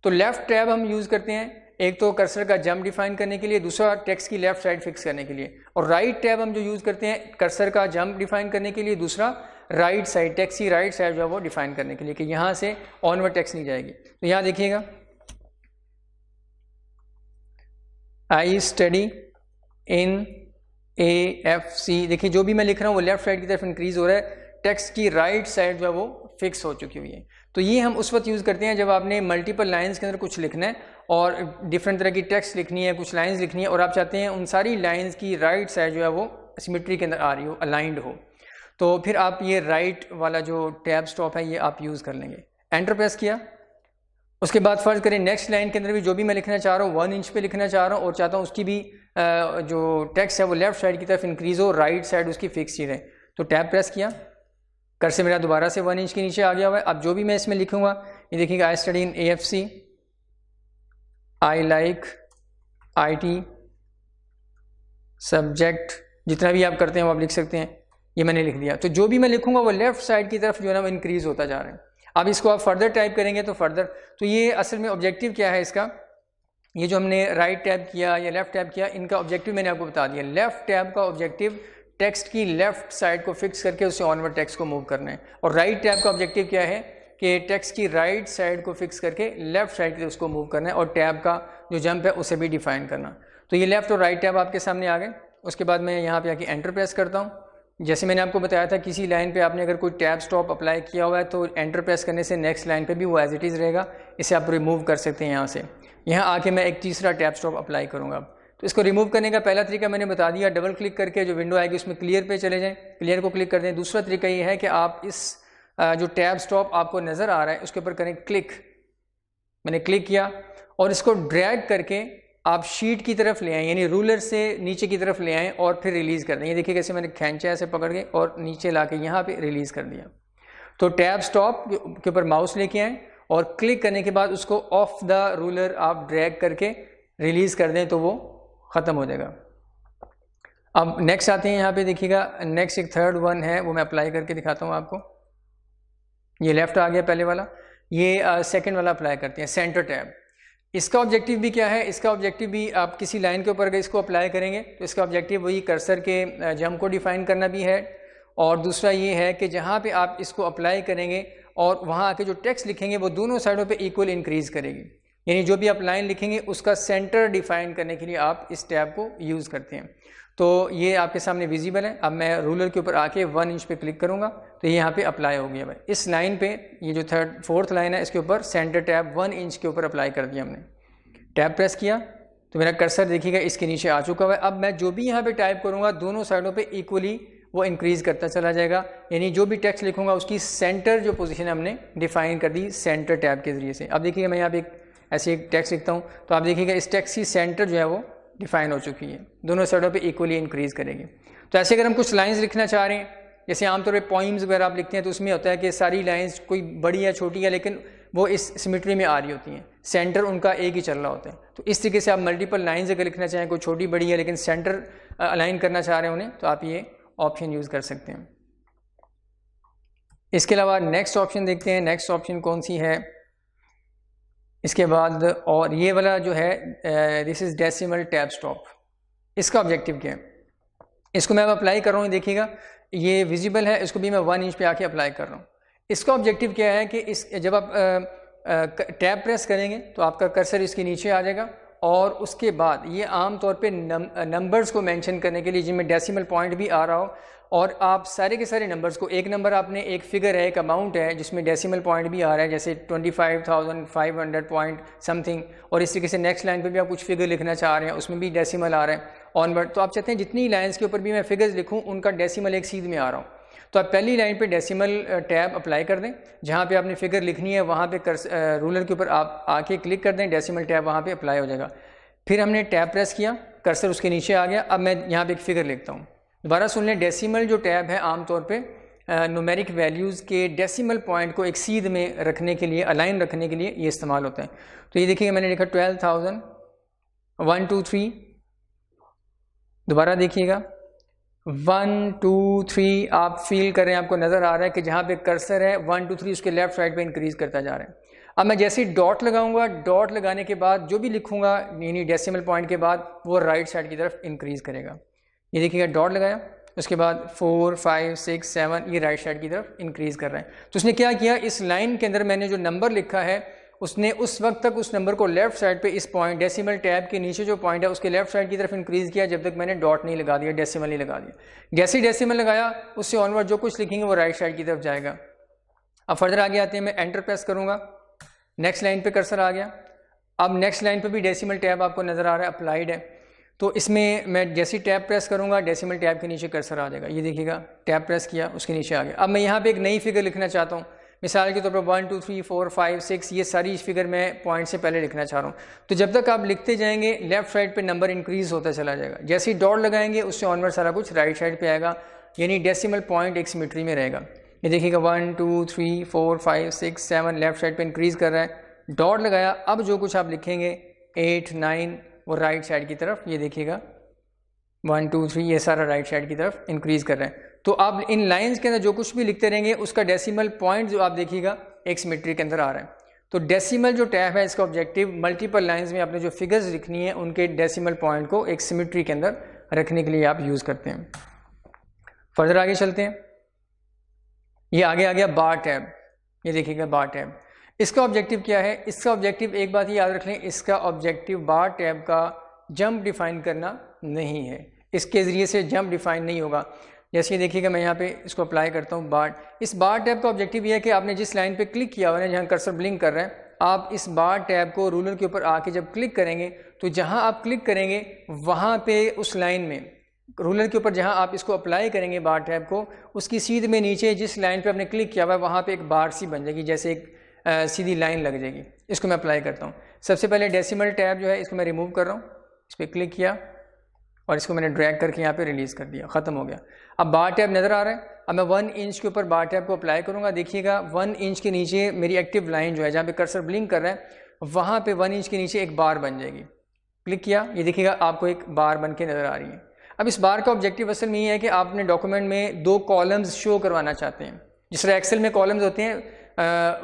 तो लेफ्ट टैब हम यूज़ करते हैं एक तो कर्सर का जंप डिफाइन करने के लिए, दूसरा टेक्स्ट की लेफ्ट साइड फिक्स करने के लिए। और राइट टैब हम जो यूज़ करते हैं कर्सर का जंप डिफाइन करने के लिए, दूसरा राइट साइड टेक्स्ट की राइट साइड जो है वो डिफाइन करने के लिए कि यहाँ से ऑनवर्ड टेक्स्ट नहीं जाएगी। तो यहाँ देखिएगा आई स्टडी इन AFC, देखिए जो भी मैं लिख रहा हूँ वो लेफ्ट साइड की तरफ इंक्रीज हो रहा है, टेक्स्ट की राइट साइड जो है वो फिक्स हो चुकी हुई है। तो ये हम उस वक्त यूज़ करते हैं जब आपने मल्टीपल लाइंस के अंदर कुछ लिखना है और डिफरेंट तरह की टेक्स्ट लिखनी है, कुछ लाइंस लिखनी है और आप चाहते हैं उन सारी लाइंस की राइट साइड जो है वो सिमेट्री के अंदर आ रही हो, अलाइंड हो। तो फिर आप ये राइट वाला जो टैब स्टॉप है ये आप यूज़ कर लेंगे। एंटर प्रेस किया, उसके बाद फ़र्ज़ करें नेक्स्ट लाइन के अंदर भी जो भी मैं लिखना चाह रहा हूँ 1 इंच पे लिखना चाह रहा हूँ और चाहता हूँ उसकी भी जो टेक्स्ट है वो लेफ्ट साइड की तरफ इंक्रीज़ हो, राइट साइड उसकी फिक्स ही रहे। तो टैब प्रेस किया, कर्सर मेरा दोबारा से 1 इंच के नीचे आ गया हुआ है। अब जो भी मैं इसमें लिखूंगा, ये देखिएगा, I study in AFC, I like IT, subject, जितना भी आप करते हैं वो आप लिख सकते हैं, ये मैंने लिख दिया। तो जो भी मैं लिखूंगा वो लेफ्ट साइड की तरफ जो है ना वो इंक्रीज होता जा रहा है। अब इसको आप फर्दर टाइप करेंगे तो फर्दर, तो ये असल में ऑब्जेक्टिव क्या है इसका, ये जो हमने राइट टैब किया या लेफ्ट टैब किया, इनका ऑब्जेक्टिव मैंने आपको बता दिया। लेफ्ट टैब का ऑब्जेक्टिव टेक्स्ट की लेफ्ट साइड को फिक्स करके उससे ऑनवर्ड टेक्स्ट को मूव करना है, और राइट टैब का ऑब्जेक्टिव क्या है कि टेक्स्ट की राइट साइड को फिक्स करके लेफ्ट साइड की उसको मूव करना है, और टैब का जो जंप है उसे भी डिफाइन करना। तो ये लेफ्ट और राइट टैब आपके सामने आ गए। उसके बाद मैं यहाँ पे आके एंटर प्रेस करता हूँ। जैसे मैंने आपको बताया था, किसी लाइन पे आपने अगर कोई टैब स्टॉप अप्लाई किया हुआ है तो एंटर प्रेस करने से नेक्स्ट लाइन पे भी वो एज इट इज़ रहेगा, इसे आप रिमूव कर सकते हैं यहाँ से। यहाँ आके मैं एक तीसरा टैब स्टॉप अप्लाई करूँगा। तो इसको रिमूव करने का पहला तरीका मैंने बता दिया, डबल क्लिक करके जो विंडो आएगी उसमें क्लियर पे चले जाएँ, क्लियर को क्लिक कर दें। दूसरा तरीका ये है कि आप इस जो टैब स्टॉप आपको नज़र आ रहा है उसके ऊपर करें क्लिक। मैंने क्लिक किया और इसको ड्रैग करके आप शीट की तरफ ले आएँ, यानी रूलर से नीचे की तरफ ले आएँ और फिर रिलीज़ कर दें। ये देखिए कैसे मैंने खींचा ऐसे पकड़ के और नीचे ला के यहाँ पर रिलीज़ कर दिया। तो टैब स्टॉप के ऊपर माउस लेके आएँ और क्लिक करने के बाद उसको ऑफ द रूलर आप ड्रैग करके रिलीज़ कर दें तो वो ख़त्म हो जाएगा। अब नेक्स्ट आते हैं, यहाँ पे देखिएगा नेक्स्ट एक थर्ड वन है, वो मैं अप्लाई करके दिखाता हूँ आपको। ये लेफ्ट आ गया पहले वाला, ये सेकंड वाला अप्लाई करते हैं, सेंटर टैब। इसका ऑब्जेक्टिव भी क्या है, इसका ऑब्जेक्टिव भी आप किसी लाइन के ऊपर अगर इसको अप्लाई करेंगे तो इसका ऑब्जेक्टिव वही कर्सर के जंप को डिफाइन करना भी है, और दूसरा ये है कि जहाँ पे आप इसको अप्लाई करेंगे और वहाँ आके जो टेक्स्ट लिखेंगे वो दोनों साइडों पे इक्वल इंक्रीज़ करेगी, यानी जो भी आप लाइन लिखेंगे उसका सेंटर डिफाइन करने के लिए आप इस टैब को यूज़ करते हैं। तो ये आपके सामने विजिबल है। अब मैं रूलर के ऊपर आके 1 इंच पे क्लिक करूँगा तो ये यहाँ पे अप्लाई हो गया भाई। इस लाइन पे, ये जो फोर्थ लाइन है, इसके ऊपर सेंटर टैब 1 इंच के ऊपर अप्लाई कर दिया हमने। टैब प्रेस किया तो मेरा कर्सर देखिएगा इसके नीचे आ चुका हुआ है। अब मैं जो भी यहाँ पे टाइप करूँगा दोनों साइडों पे इक्वली वो इंक्रीज़ करता चला जाएगा, यानी जो भी टेक्स्ट लिखूँगा उसकी सेंटर जो पोजीशन हमने डिफाइन कर दी सेंटर टैब के ज़रिए से। अब देखिएगा मैं यहाँ पे ऐसे एक टेक्स्ट लिखता हूँ तो आप देखिएगा इस टेक्स्ट की सेंटर जो है वो डिफाइन हो चुकी है, दोनों साइडों पे इक्वली इंक्रीज़ करेगी। तो ऐसे अगर हम कुछ लाइंस लिखना चाह रहे हैं, जैसे आमतौर पे पोइम्स वगैरह आप लिखते हैं तो उसमें होता है कि सारी लाइंस कोई बड़ी या छोटी है लेकिन वो इस सिमेट्री में आ रही होती हैं, सेंटर उनका एक ही चल रहा होता है। तो इस तरीके से आप मल्टीपल लाइंस अगर लिखना चाहें, कोई छोटी बड़ी है लेकिन सेंटर अलाइन करना चाह रहे हैं उन्हें, तो आप ये ऑप्शन यूज़ कर सकते हैं। इसके अलावा नेक्स्ट ऑप्शन देखते हैं, नेक्स्ट ऑप्शन कौन सी है इसके बाद, और ये वाला जो है this is decimal tab stop. इसका ऑब्जेक्टिव क्या है, इसको मैं अप्लाई कर रहा हूँ, देखिएगा ये विजिबल है, इसको भी मैं 1 इंच पे आके अप्लाई कर रहा हूँ। इसका ऑब्जेक्टिव क्या है कि इस जब आप टैब प्रेस करेंगे तो आपका कर्सर इसके नीचे आ जाएगा, और उसके बाद ये आम तौर पे नंबर्स को मेंशन करने के लिए जिनमें डेसिमल पॉइंट भी आ रहा हो, और आप सारे के सारे नंबर्स को, एक नंबर आपने, एक फिगर है, एक अमाउंट है जिसमें डेसिमल पॉइंट भी आ रहा है, जैसे 25,500 पॉइंट समथिंग, और इस तरीके से नेक्स्ट लाइन पे भी आप कुछ फिगर लिखना चाह रहे हैं उसमें भी डेसिमल आ रहा है ऑनवर्ड। तो आप चाहते हैं जितनी लाइन्स के ऊपर भी मैं फिगर्स लिखूँ उनका डेसिमल एक सीध में आ रहा हूँ, तो आप पहली लाइन पे डेसिमल टैब अप्लाई कर दें, जहाँ पे आपने फिगर लिखनी है वहाँ पे रूलर के ऊपर आप आके क्लिक कर दें, डेसिमल टैब वहाँ पे अप्लाई हो जाएगा। फिर हमने टैब प्रेस किया, कर्सर उसके नीचे आ गया। अब मैं यहाँ पे एक फिगर लिखता हूँ, दोबारा सुन लें। डेसिमल जो टैब है आमतौर पे न्यूमेरिक वैल्यूज़ के डेसिमल पॉइंट को एक सीध में रखने के लिए, अलाइन रखने के लिए ये इस्तेमाल होता है। तो ये देखिएगा मैंने लिखा 12,000 1 2 3, दोबारा देखिएगा 1 2 3, आप फील कर रहे हैं, आपको नज़र आ रहा है कि जहाँ पे कर्सर है 1 2 3 उसके लेफ्ट साइड पे इंक्रीज़ करता जा रहा है। अब मैं जैसे ही डॉट लगाऊंगा, डॉट लगाने के बाद जो भी लिखूंगा यानी डेसिमल पॉइंट के बाद वो राइट साइड की तरफ इंक्रीज़ करेगा। ये देखिएगा डॉट लगाया, उसके बाद 4 5 6 7 ये राइट साइड की तरफ इंक्रीज़ कर रहा है। तो उसने क्या किया, इस लाइन के अंदर मैंने जो नंबर लिखा है उसने उस वक्त तक उस नंबर को लेफ्ट साइड पे इस पॉइंट डेसिमल टैब के नीचे जो पॉइंट है उसके लेफ्ट साइड की तरफ इंक्रीज़ किया जब तक मैंने डॉट नहीं लगा दिया, डेसिमल नहीं लगा दिया। जैसे ही डेसिमल लगाया उससे ऑनवर्ड जो कुछ लिखेंगे वो राइट साइड की तरफ जाएगा। अब फर्दर आगे आते हैं, मैं एंटर प्रेस करूँगा, नेक्स्ट लाइन पे कर्सर आ गया। अब नेक्स्ट लाइन पे भी डेसिमल टैब आपको नज़र आ रहा है, अप्लाइड है। तो इसमें मैं जैसे टैब प्रेस करूँगा डेसिमल टैब के नीचे कर्सर आ जाएगा। ये देखिएगा टैब प्रेस किया, उसके नीचे आ गया। अब मैं यहाँ पे एक नई फिगर लिखना चाहता हूँ, मिसाल के तौर पर 1 2 3 4 5 6 ये सारी फिगर मैं पॉइंट से पहले लिखना चाह रहा हूँ। तो जब तक आप लिखते जाएंगे लेफ्ट साइड पे नंबर इंक्रीज होता चला जाएगा। जैसे ही डॉट लगाएंगे उससे ऑनवर्ड सारा कुछ राइट साइड पे आएगा, यानी डेसिमल पॉइंट एक सिमेट्री में रहेगा। ये देखिएगा 1 2 3 4 5 6 7 लेफ्ट साइड पे इंक्रीज कर रहा है, डॉट लगाया। अब जो कुछ आप लिखेंगे 8 9 वो राइट साइड की तरफ, ये देखिएगा 1 2 3 ये सारा राइट साइड की तरफ इंक्रीज कर रहे हैं। तो आप इन लाइंस के अंदर जो कुछ भी लिखते रहेंगे उसका डेसिमल पॉइंट जो आप देखिएगा एक सिमेट्री के अंदर आ रहा है। तो डेसिमल जो टैब है इसका ऑब्जेक्टिव मल्टीपल लाइंस में आपने जो फिगर्स लिखनी है उनके डेसिमल पॉइंट को एक सिमेट्री के अंदर रखने के लिए आप यूज़ करते हैं। फर्दर आगे चलते हैं। ये आगे आ गया बार टैब, ये देखिएगा बार टैब। इसका ऑब्जेक्टिव क्या है? इसका ऑब्जेक्टिव एक बात याद रख लें, इसका ऑब्जेक्टिव बार टैब का जंप डिफाइन करना नहीं है, इसके ज़रिए से जंप डिफाइन नहीं होगा। जैसे देखिएगा मैं यहाँ पे इसको अप्लाई करता हूँ बार। इस बार टैब का ऑब्जेक्टिव ये है कि आपने जिस लाइन पे क्लिक किया हुआ है, जहाँ कर्सर ब्लिंक कर रहा है, आप इस बार टैब को रूलर के ऊपर आके जब क्लिक करेंगे तो जहाँ आप क्लिक करेंगे वहाँ पे उस लाइन में रूलर के ऊपर जहाँ आप इसको अप्लाई करेंगे बार टैब को, उसकी सीध में नीचे जिस लाइन पे आपने क्लिक किया हुआ है वहाँ पे एक बार सी बन जाएगी, जैसे एक सीधी लाइन लग जाएगी। इसको मैं अप्लाई करता हूँ। सबसे पहले डेसिमल टैब जो है इसको मैं रिमूव कर रहा हूँ, इस पर क्लिक किया और इसको मैंने ड्रैग करके यहाँ पे रिलीज़ कर दिया, ख़त्म हो गया। अब बार टैब नज़र आ रहा है। अब मैं 1 इंच के ऊपर बार टैब को अप्लाई करूँगा। देखिएगा 1 इंच के नीचे मेरी एक्टिव लाइन जो है जहाँ पे कर्सर ब्लिंक कर रहा है वहाँ पे 1 इंच के नीचे एक बार बन जाएगी। क्लिक किया, ये देखिएगा आपको एक बार बन के नज़र आ रही है। अब इस बार का ऑब्जेक्टिव असल में ये है कि आप अपने डॉक्यूमेंट में 2 कॉलम्स शो करवाना चाहते हैं। जिस तरह एक्सेल में कॉलम्स होते हैं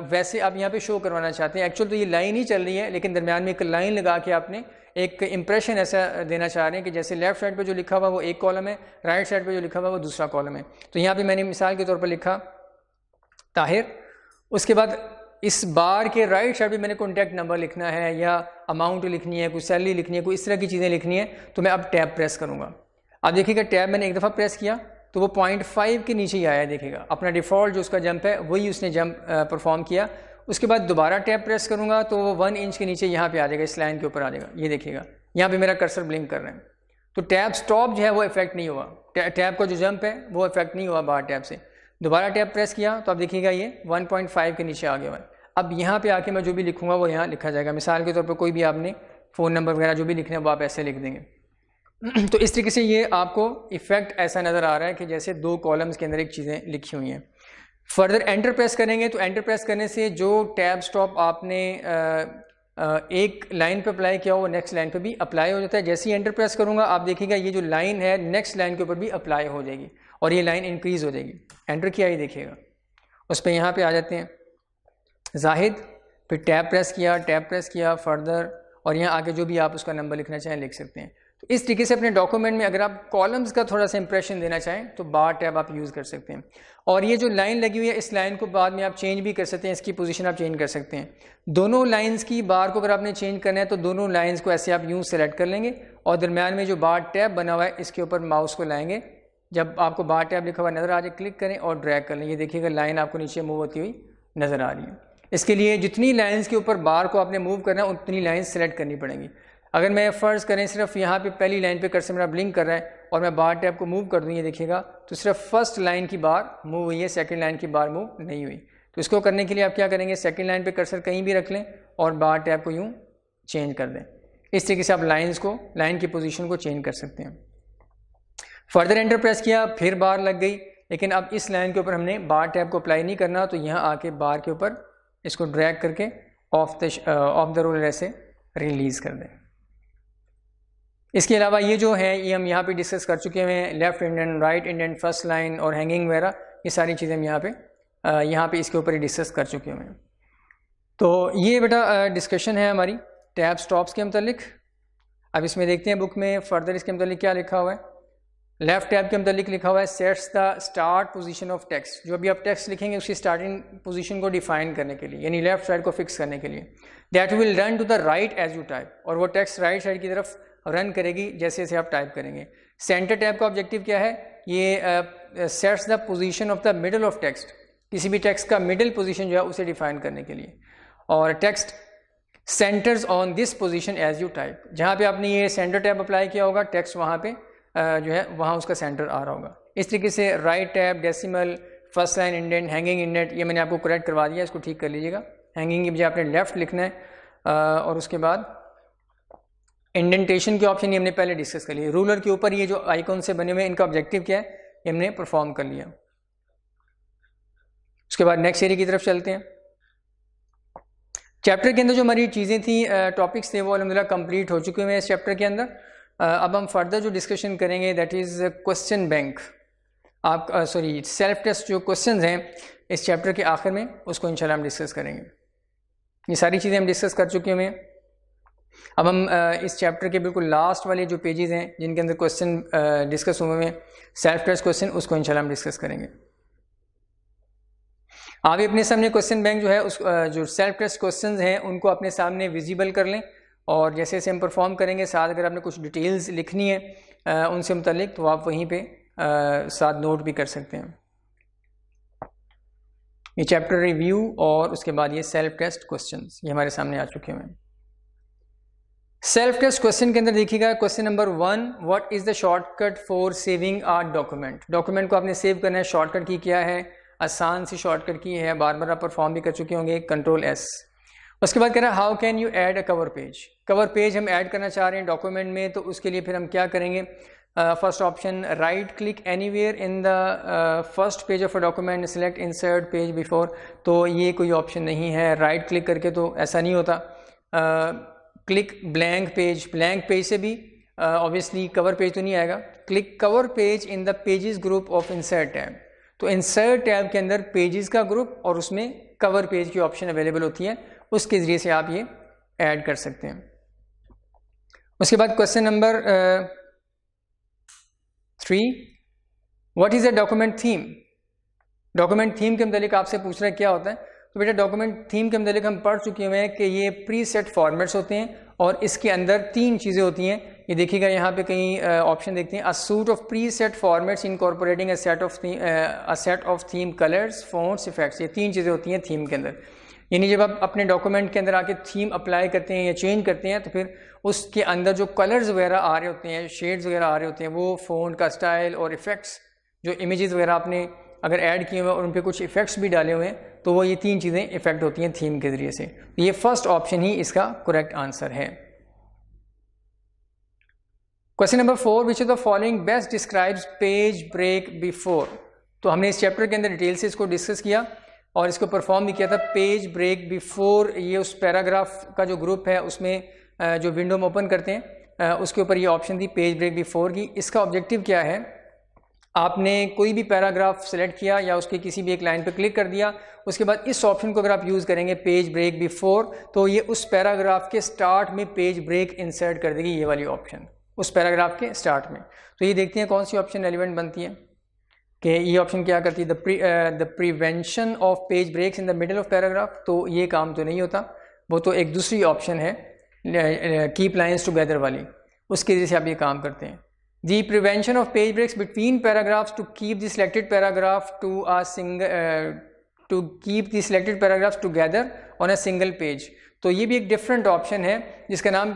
वैसे आप यहाँ पे शो करवाना चाहते हैं। एक्चुअल तो ये लाइन ही चल रही है, लेकिन दरम्यान में एक लाइन लगा के आपने एक इंप्रेशन ऐसा देना चाह रहे हैं कि जैसे लेफ्ट साइड पे जो लिखा हुआ वो एक कॉलम है, राइट साइड पे जो लिखा हुआ वो दूसरा कॉलम है। तो यहाँ पे मैंने मिसाल के तौर पर लिखा ताहिर, उसके बाद इस बार के राइट साइड पे मैंने कॉन्टैक्ट नंबर लिखना है या अमाउंट लिखनी है, कोई सैलरी लिखनी है, कोई इस तरह की चीज़ें लिखनी है, तो मैं अब टैब प्रेस करूँगा। अब देखिएगा टैब मैंने एक दफ़ा प्रेस किया तो वो 0.5 के नीचे ही आया है। देखिएगा अपना डिफ़ॉल्ट जो उसका जंप है वही उसने जंप परफॉर्म किया। उसके बाद दोबारा टैब प्रेस करूँगा तो वो 1 इंच के नीचे यहाँ पे आ जाएगा, इस लाइन के ऊपर आ जाएगा। ये देखिएगा यहाँ पे मेरा कर्सर ब्लिंक कर रहे हैं। तो टैब स्टॉप जो है वो इफेक्ट नहीं हुआ, टैब का जो जंप है वो इफेक्ट नहीं हुआ बार टैब से। दोबारा टैब प्रेस किया तो अब देखिएगा ये 1.5 के नीचे आ गया है। अब यहाँ पे आके मैं जो भी लिखूँगा वो यहाँ लिखा जाएगा। मिसाल के तौर पर कोई भी आपने फ़ोन नंबर वगैरह जो भी लिखना है वो आप ऐसे लिख देंगे। तो इस तरीके से ये आपको इफेक्ट ऐसा नज़र आ रहा है कि जैसे 2 कॉलम्स के अंदर एक चीज़ें लिखी हुई हैं। फर्दर एंटर प्रेस करेंगे तो एंटर प्रेस करने से जो टैब स्टॉप आपने एक लाइन पे अप्लाई किया वो नेक्स्ट लाइन पे भी अप्लाई हो जाता है। जैसे ही एंटर प्रेस करूँगा आप देखिएगा ये जो लाइन है नेक्स्ट लाइन के ऊपर भी अप्लाई हो जाएगी और ये लाइन इंक्रीज़ हो जाएगी। एंटर किया ही देखिएगा, उस पर यहाँ पर आ जाते हैं जाहिद, फिर टैब प्रेस किया फर्दर, और यहाँ आगे जो भी आप उसका नंबर लिखना चाहें लिख सकते हैं। तो इस तरीके से अपने डॉक्यूमेंट में अगर आप कॉलम्स का थोड़ा सा इंप्रेशन देना चाहें तो बार टैब आप यूज़ कर सकते हैं। और ये जो लाइन लगी हुई है इस लाइन को बाद में आप चेंज भी कर सकते हैं, इसकी पोजीशन आप चेंज कर सकते हैं। दोनों लाइंस की बार को अगर आपने चेंज करना है तो दोनों लाइंस को ऐसे आप यूँ सेलेक्ट कर लेंगे और दरम्यान में जो बार टैब बना हुआ है इसके ऊपर माउस को लाएंगे। जब आपको बार टैब लिखा हुआ नज़र आ जाए क्लिक करें और ड्रैग कर लें। ये देखिएगा लाइन आपको नीचे मूव होती हुई नज़र आ रही है। इसके लिए जितनी लाइन्स के ऊपर बार को आपने मूव करना है उतनी लाइन्स सेलेक्ट करनी पड़ेंगी। अगर मैं फ़र्ज़ करें सिर्फ यहाँ पे पहली लाइन पे कर्सर मेरा ब्लिंक कर रहा है और मैं बार टैब को मूव कर दूँ, ये देखिएगा तो सिर्फ फर्स्ट लाइन की बार मूव हुई है, सेकंड लाइन की बार मूव नहीं हुई। तो इसको करने के लिए आप क्या करेंगे, सेकंड लाइन पे कर्सर कहीं भी रख लें और बार टैब को यूँ चेंज कर दें। इस तरीके से आप लाइन की पोजीशन को चेंज कर सकते हैं। फर्दर एंटर प्रेस किया, फिर बार लग गई, लेकिन अब इस लाइन के ऊपर हमने बार टैब को अप्लाई नहीं करना, तो यहाँ आके बार के ऊपर इसको ड्रैग करके ऑफ द रोलर ऐसे रिलीज़ कर दें। इसके अलावा ये जो है ये हम यहाँ पे डिस्कस कर चुके हैं, left indent, right indent, first line और हैंगिंग वगैरह, ये सारी चीज़ें हम यहाँ पे इसके ऊपर ही डिस्कस कर चुके हैं। तो ये बेटा डिस्कशन है हमारी टैब स्टॉप्स के मतलब। अब इसमें देखते हैं बुक में फर्दर इसके मतलब क्या लिखा हुआ है। लेफ़्ट टैब के मतलब लिखा हुआ है sets the start position of text. जो अभी आप टेक्स्ट लिखेंगे उसकी स्टार्टिंग पोजीशन को डिफाइन करने के लिए, यानी लेफ्ट साइड को फिक्स करने के लिए। That will run to the right as you type, और वो टेक्स्ट राइट साइड की तरफ रन करेगी जैसे जैसे आप टाइप करेंगे। सेंटर टैब का ऑब्जेक्टिव क्या है, ये sets the position of the middle of text, किसी भी टेक्स्ट का मिडल पोजीशन जो है उसे डिफाइन करने के लिए। और text centres on this position as you type, जहाँ पे आपने ये सेंटर टैब अप्लाई किया होगा टेक्स्ट वहाँ पे जो है वहाँ उसका सेंटर आ रहा होगा। इस तरीके से right tab, decimal, first line indent, hanging indent, ये मैंने आपको करेक्ट करवा दिया, इसको ठीक कर लीजिएगा। हैंगिंग की बजाय आपने लेफ्ट लिखना है। और उसके बाद इंडेंटेशन के ऑप्शन ये हमने पहले डिस्कस कर लिए। रूलर के ऊपर ये जो आइकॉन से बने हुए हैं, इनका ऑब्जेक्टिव क्या है, ये हमने परफॉर्म कर लिया। उसके बाद नेक्स्ट एरिया की तरफ चलते हैं। चैप्टर के अंदर जो हमारी चीज़ें थी, टॉपिक्स थे, वो अल्हम्दुलिल्लाह कंप्लीट हो चुके हैं इस चैप्टर के अंदर। अब हम फर्दर जो डिस्कशन करेंगे दैट इज़ क्वेश्चन बैंक। आप सेल्फ टेस्ट जो क्वेश्चंस हैं इस चैप्टर के आखिर में, उसको इंशाल्लाह हम डिस्कस करेंगे। ये सारी चीज़ें हम डिस्कस कर चुके हैं। अब हम इस चैप्टर के बिल्कुल लास्ट वाले जो पेजेस हैं जिनके अंदर क्वेश्चन डिस्कस हुए हैं, सेल्फ टेस्ट क्वेश्चन, उसको इंशाल्लाह हम डिस्कस करेंगे। आप अपने सामने क्वेश्चन बैंक जो है उस जो सेल्फ टेस्ट क्वेश्चंस हैं उनको अपने सामने विजिबल कर लें, और जैसे जैसे हम परफॉर्म करेंगे साथ अगर आपने कुछ डिटेल्स लिखनी है उनसे मुतालिक, तो आप वहीं पे साथ नोट भी कर सकते हैं। ये चैप्टर रिव्यू और उसके बाद ये सेल्फ टेस्ट क्वेश्चंस ये हमारे सामने आ चुके हैं। सेल्फ टेस्ट क्वेश्चन के अंदर देखिएगा question number 1, what is the shortcut for saving a document. Document को आपने सेव करना है, शॉर्टकट की क्या है, आसान सी शॉर्टकट की है, बार बार आप परफॉर्म भी कर चुके होंगे, Ctrl+S। उसके बाद कह रहा है how can you add a cover page. Cover page हम ऐड करना चाह रहे हैं डॉक्यूमेंट में, तो उसके लिए फिर हम क्या करेंगे, first option, right click anywhere in the first page of a document, select insert page before. तो ये कोई ऑप्शन नहीं है, राइट क्लिक करके तो ऐसा नहीं होता। क्लिक ब्लैंक पेज से भी ऑब्वियसली कवर पेज तो नहीं आएगा। Click cover page in the pages group of insert tab. तो इंसर्ट टैब के अंदर पेजेस का ग्रुप और उसमें कवर पेज की ऑप्शन अवेलेबल होती है, उसके ज़रिए से आप ये ऐड कर सकते हैं। उसके बाद question number 3, what is a document theme. Document theme के मतलब आपसे पूछ रहा है क्या होता है। तो बेटा डॉक्यूमेंट थीम के मतलब हम पढ़ चुके हुए हैं कि ये प्री सेट फॉर्मेट्स होते हैं और इसके अंदर 3 चीज़ें होती हैं। ये देखिएगा यहाँ पे कहीं ऑप्शन देखते हैं, अ suit of pre set formats incorporating a set of theme colours fonts effects. ये 3 चीज़ें होती हैं थीम के अंदर। यानी जब आप अपने डॉक्यूमेंट के अंदर आके थीम अप्लाई करते हैं या चेंज करते हैं, तो फिर उसके अंदर जो कलर्स वगैरह आ रहे होते हैं, शेड्स वगैरह आ रहे होते हैं, वो फ़ॉन्ट का स्टाइल और इफ़ेक्ट्स, जो इमेजेस वगैरह आपने अगर ऐड किए हुए हैं और उन पर कुछ इफ़ेक्ट्स भी डाले हुए हैं, तो वो ये 3 चीज़ें इफ़ेक्ट होती हैं थीम के ज़रिए से। तो ये फर्स्ट ऑप्शन ही इसका करेक्ट आंसर है। Question number 4, which of the following best describes page break before. तो हमने इस चैप्टर के अंदर डिटेल से इसको डिस्कस किया और इसको परफॉर्म भी किया था। पेज ब्रेक बिफोर, ये उस पैराग्राफ का जो ग्रुप है उसमें जो विंडो में ओपन करते हैं उसके ऊपर ये ऑप्शन थी पेज ब्रेक बिफोर की। इसका ऑब्जेक्टिव क्या है, आपने कोई भी पैराग्राफ सेलेक्ट किया या उसके किसी भी एक लाइन पर क्लिक कर दिया, उसके बाद इस ऑप्शन को अगर आप यूज़ करेंगे पेज ब्रेक बिफोर, तो ये उस पैराग्राफ के स्टार्ट में पेज ब्रेक इंसर्ट कर देगी, ये वाली ऑप्शन उस पैराग्राफ के स्टार्ट में। तो ये देखते हैं कौन सी ऑप्शन रेलिवेंट बनती है कि ये ऑप्शन क्या करती है, the prevention of page breaks in the middle of paragraph. तो ये काम तो नहीं होता, वो तो एक दूसरी ऑप्शन है कीप लाइन्स टुगेदर वाली, उसके वजह से आप ये काम करते हैं। The prevention of page breaks between paragraphs to keep the selected paragraph to keep the selected paragraphs together on a single page। तो ये भी एक डिफरेंट ऑप्शन है जिसका नाम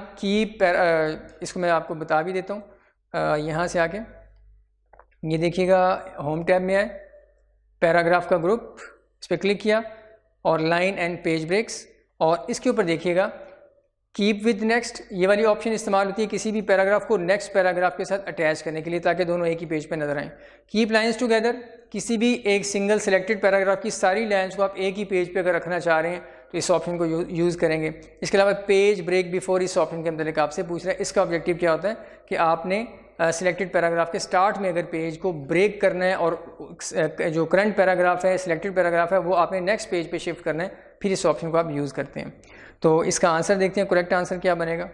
इसको मैं आपको बता भी देता हूँ। यहाँ से आके ये देखिएगा होम टैब में आए, पैराग्राफ का ग्रुप, इस पर क्लिक किया और लाइन एंड पेज ब्रेक्स, और इसके ऊपर देखिएगा कीप विद नेक्स्ट, ये वाली ऑप्शन इस्तेमाल होती है किसी भी पैराग्राफ को नेक्स्ट पैराग्राफ के साथ अटैच करने के लिए, ताकि दोनों एक ही पेज पे नजर आएं। कीप लाइंस टुगेदर, किसी भी एक सिंगल सिलेक्टेड पैराग्राफ की सारी लाइंस को आप एक ही पेज पे अगर रखना चाह रहे हैं तो इस ऑप्शन को यूज़ करेंगे। इसके अलावा पेज ब्रेक बिफोर, इस ऑप्शन के मतलब आपसे पूछ रहा है, इसका ऑब्जेक्टिव क्या होता है कि आपने सिलेक्टेड पैराग्राफ के स्टार्ट में अगर पेज को ब्रेक करना है और जो करंट पैराग्राफ है, सिलेक्टेड पैराग्राफ है, वो आपने नेक्स्ट पेज पे शिफ्ट करना है, फिर इस ऑप्शन को आप यूज़ करते हैं। तो इसका आंसर देखते हैं, करेक्ट आंसर क्या बनेगा।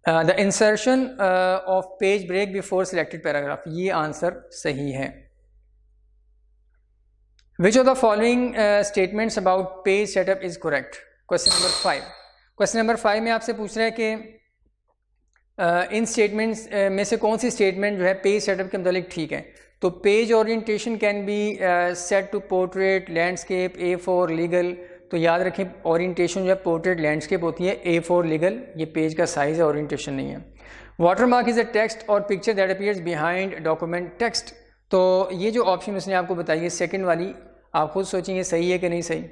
The insertion of page break before selected paragraph, ये आंसर सही है। Which of the following statements about page setup is correct. Question number 5। क्वेश्चन नंबर 5 में आपसे पूछ रहा है कि इन स्टेटमेंट्स में से कौन सी स्टेटमेंट जो है पेज सेटअप के मतलब ठीक है। तो page orientation can be set to portrait, landscape, A4 legal. तो याद रखें ओरिएंटेशन जो है पोर्ट्रेट लैंडस्केप होती है, A4 लीगल ये पेज का साइज़ है, ओरिएंटेशन नहीं है। Watermark is a text और picture that appears behind document text. तो ये जो ऑप्शन उसने आपको बताई है सेकंड वाली, आप खुद सोचेंगे सही है कि नहीं सही।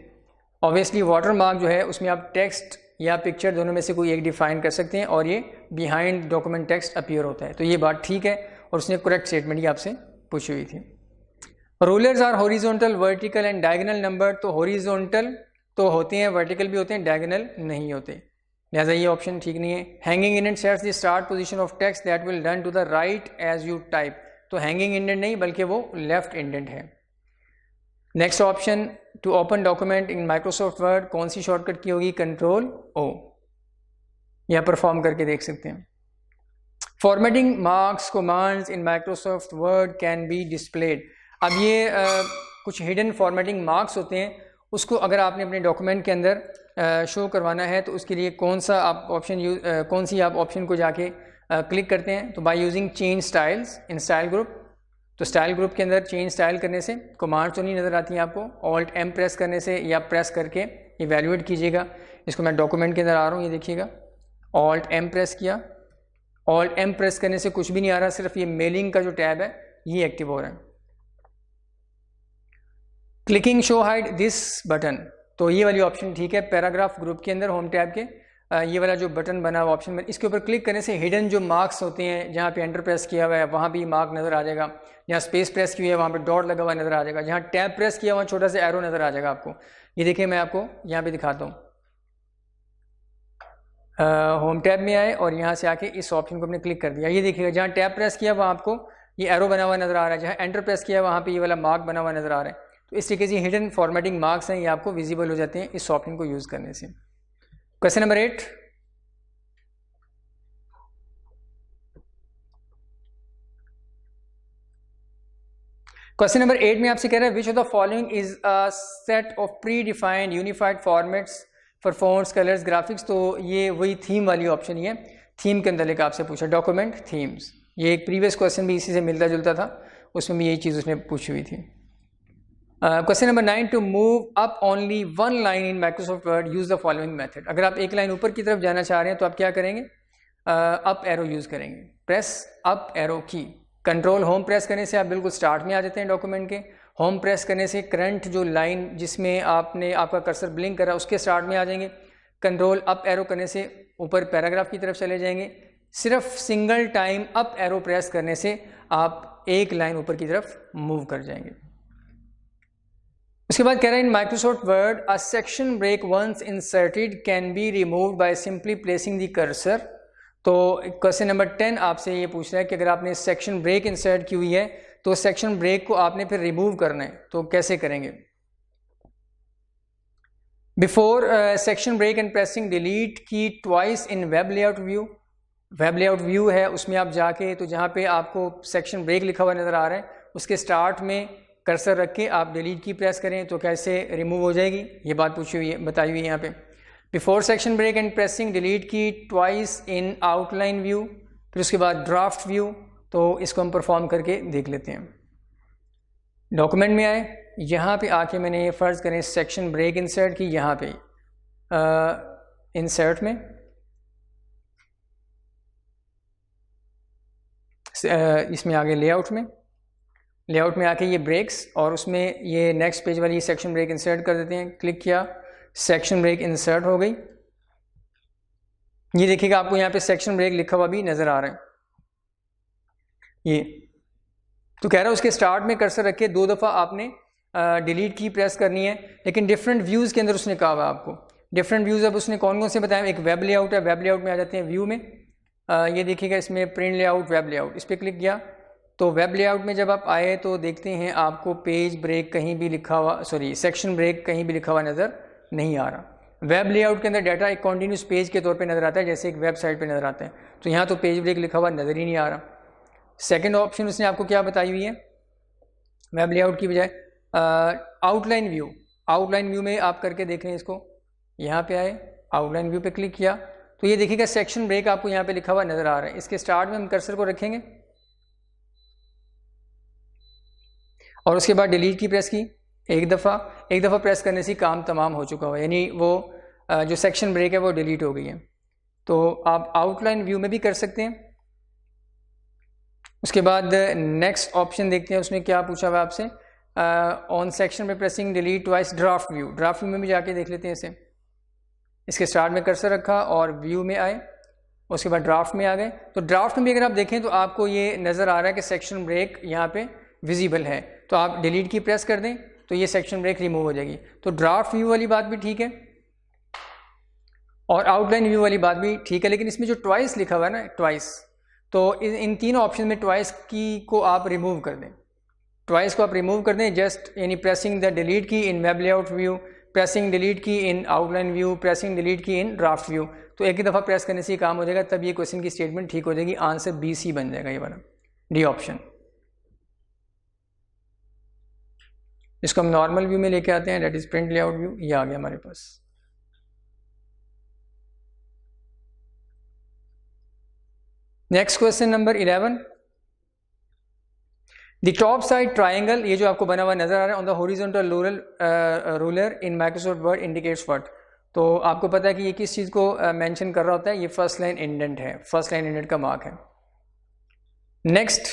ऑब्वियसली वाटर मार्क जो है उसमें आप टेक्स्ट या पिक्चर दोनों में से कोई एक डिफाइन कर सकते हैं और ये बिहाइंड डॉक्यूमेंट टेक्स्ट अपीयर होता है, तो ये बात ठीक है और उसने करेक्ट स्टेटमेंट ही आपसे पूछी हुई थी। Rulers are horizontal, vertical and diagonal number. तो हॉरिजॉन्टल तो होते हैं, वर्टिकल भी होते हैं, डायगोनल नहीं होते, लिहाजा ये ऑप्शन ठीक नहीं है। Hanging indent sets the start position of text that will run to the right as you type. तो हैंगिंग इंडेंट नहीं बल्कि वो लेफ्ट इंडेंट है। Next option, to open document in Microsoft Word, कौन सी शॉर्टकट की होगी? Control O. यह परफॉर्म करके देख सकते हैं। Formatting marks commands in Microsoft Word can be displayed. अब ये कुछ हिडन फॉर्मेटिंग मार्क्स होते हैं, उसको अगर आपने अपने डॉक्यूमेंट के अंदर शो करवाना है तो उसके लिए कौन सा आप ऑप्शन कौन सी आप ऑप्शन को जाके क्लिक करते हैं? तो by using change styles in style group. तो स्टाइल ग्रुप के अंदर चेंज स्टाइल करने से कमांड तो नहीं नज़र आती हैं आपको, ऑल्ट एम प्रेस करने से या प्रेस करके इवैल्यूएट कीजिएगा। इसको मैं डॉक्यूमेंट के अंदर आ रहा हूँ, ये देखिएगा, ऑल्ट एम प्रेस किया, ऑल्ट एम प्रेस करने से कुछ भी नहीं आ रहा, सिर्फ ये मेलिंग का जो टैब है ये एक्टिव हो रहा है। Clicking show hide this button, तो ये वाली ऑप्शन ठीक है। पैराग्राफ ग्रुप के अंदर होम टैब के ये वाला जो बटन बना हुआ ऑप्शन में, इसके ऊपर क्लिक करने से हिडन जो मार्क्स होते हैं, जहाँ पे एंटर प्रेस किया हुआ है वहाँ भी मार्क नज़र आ जाएगा, जहाँ स्पेस प्रेस की हुई है वहाँ पे डॉट लगा हुआ नज़र आ जाएगा, जहाँ टैब प्रेस किया हुआ छोटा सा एरो नज़र आ जाएगा आपको। ये देखिए मैं आपको यहाँ पे दिखाता हूँ। होम टैब में आए और यहाँ से आके इस ऑप्शन को हमने क्लिक कर दिया, ये देखिएगा जहाँ टैब प्रेस किया वहाँ आपको ये एरो बना हुआ नज़र आ रहा है, जहाँ एंटर प्रेस किया वहाँ पर ये वाला मार्क बना हुआ नज़र आ रहा है। तो इस तरीके से हिडन फॉर्मेटिंग मार्क्स हैं, ये आपको विजिबल हो जाते हैं इस ऑप्शन को यूज़ करने से। क्वेश्चन नंबर 8, क्वेश्चन नंबर 8 में आपसे कह रहा है which of the following is a set of pre defined unified formats for fonts colours graphics. तो ये वही थीम वाली ऑप्शन ही है, थीम के अंदर लेकर आपसे पूछा डॉक्यूमेंट थीम्स। ये एक प्रीवियस क्वेश्चन भी इसी से मिलता जुलता था, उसमें भी यही चीज़ उसने पूछी हुई थी। Question number 9, to move up only one line in Microsoft Word use the following method. अगर आप एक लाइन ऊपर की तरफ जाना चाह रहे हैं तो आप क्या करेंगे? अप एरो यूज़ करेंगे, प्रेस अप एरो की। कंट्रोल होम प्रेस करने से आप बिल्कुल स्टार्ट में आ जाते हैं डॉक्यूमेंट के। होम प्रेस करने से करंट जो लाइन जिसमें आपका कर्सर ब्लिंक करा उसके स्टार्ट में आ जाएंगे। कंट्रोल अप एरो करने से ऊपर पैराग्राफ की तरफ चले जाएंगे। सिर्फ single time up arrow press करने से आप एक लाइन ऊपर की तरफ मूव कर जाएंगे। उसके बाद कह रहा है in Microsoft Word a section break once inserted can be removed by simply placing the cursor. तो क्वेश्चन नंबर 10 आपसे ये पूछ रहा है कि अगर आपने सेक्शन ब्रेक इंसर्ट की हुई है तो सेक्शन ब्रेक को आपने फिर रिमूव करना है, तो कैसे करेंगे? Before section break and pressing delete key twice in web layout view. Web layout view है उसमें आप जाके तो जहाँ पे आपको सेक्शन ब्रेक लिखा हुआ नज़र आ रहा है उसके स्टार्ट में कर्सर रख के आप डिलीट की प्रेस करें तो कैसे रिमूव हो जाएगी, ये बात पूछी हुई है, बताई हुई है यहाँ पे। Before section break and pressing delete key twice in outline view, फिर उसके बाद ड्राफ्ट व्यू। तो इसको हम परफॉर्म करके देख लेते हैं। डॉक्यूमेंट में आए, यहाँ पे आके मैंने ये फ़र्ज़ करें सेक्शन ब्रेक इंसर्ट की, यहाँ पे इंसर्ट में इसमें आगे लेआउट में आके ये ब्रेक्स और उसमें ये नेक्स्ट पेज वाली सेक्शन ब्रेक इंसर्ट कर देते हैं। क्लिक किया, सेक्शन ब्रेक इंसर्ट हो गई। ये देखिएगा आपको यहाँ पे सेक्शन ब्रेक लिखा हुआ भी नज़र आ रहा है। ये तो कह रहा है उसके स्टार्ट में कर्सर रख के 2 दफ़ा आपने डिलीट की प्रेस करनी है, लेकिन डिफरेंट व्यूज़ के अंदर उसने कहा हुआ आपको। डिफरेंट व्यूज़ अब उसने कौन कौन से बताया? एक वेब लेआउट है, वेब लेआउट में आ जाते हैं व्यू में। ये देखिएगा इसमें प्रिंट लेआउट, वेब लेआउट, इस पर क्लिक किया तो वेब लेआउट में जब आप आए तो देखते हैं आपको पेज ब्रेक कहीं भी लिखा हुआ, सेक्शन ब्रेक कहीं भी लिखा हुआ नज़र नहीं आ रहा। वेब लेआउट के अंदर डाटा एक कॉन्टीन्यूस पेज के तौर पे नज़र आता है, जैसे एक वेबसाइट पे नज़र आता है। तो यहाँ तो पेज ब्रेक लिखा हुआ नज़र ही नहीं आ रहा। सेकंड ऑप्शन उसने आपको क्या बताई हुई है वेब लेआउट की बजाय? Outline view. आउटलाइन व्यू में आप करके देख लें इसको। यहाँ पे आए, आउटलाइन व्यू पे क्लिक किया तो ये देखिएगा सेक्शन ब्रेक आपको यहाँ पे लिखा हुआ नज़र आ रहा है। इसके स्टार्ट में हम कर्सर को रखेंगे और उसके बाद डिलीट की प्रेस की एक दफ़ा प्रेस करने से काम तमाम हो चुका हो, यानी वो जो सेक्शन ब्रेक है वो डिलीट हो गई है। तो आप आउटलाइन व्यू में भी कर सकते हैं उसके बाद नेक्स्ट ऑप्शन देखते हैं, उसमें क्या पूछा हुआ आपसे, ऑन सेक्शन में pressing delete twice draft view. Draft view में भी जाके देख लेते हैं इसे। इसके स्टार्ट में कर्सर रखा और व्यू में आए, उसके बाद ड्राफ्ट में आ गए। तो ड्राफ्ट में भी अगर आप देखें तो आपको ये नज़र आ रहा है कि सेक्शन ब्रेक यहाँ पे विजिबल है, तो आप डिलीट की प्रेस कर दें तो ये सेक्शन ब्रेक रिमूव हो जाएगी। तो ड्राफ्ट व्यू वाली बात भी ठीक है और आउटलाइन व्यू वाली बात भी ठीक है, लेकिन इसमें जो ट्वाइस लिखा हुआ है ना, ट्वाइस, तो इन तीनों ऑप्शन में ट्वाइस की को आप रिमूव कर दें। ट्वाइस को आप रिमूव कर दें, जस्ट यानी pressing the delete key in web layout view, pressing delete key in outline view, pressing delete key in draft view. तो एक ही दफ़ा प्रेस करने से ही काम हो जाएगा, तब ये क्वेश्चन की स्टेटमेंट ठीक हो जाएगी। आंसर बी सी बन जाएगा, ये वाला डी ऑप्शन। इसको हम नॉर्मल व्यू में लेके आते हैं, that is print layout view. ये आ गया हमारे पास। Next question number 11, the top side triangle, ये जो आपको बना हुआ नजर आ रहा है, on the horizontal ruler in Microsoft Word indicates what. तो आपको पता है कि ये किस चीज़ को मेंशन कर रहा होता है, ये फर्स्ट लाइन इंडेंट है, फर्स्ट लाइन इंडेंट का मार्क है। नेक्स्ट,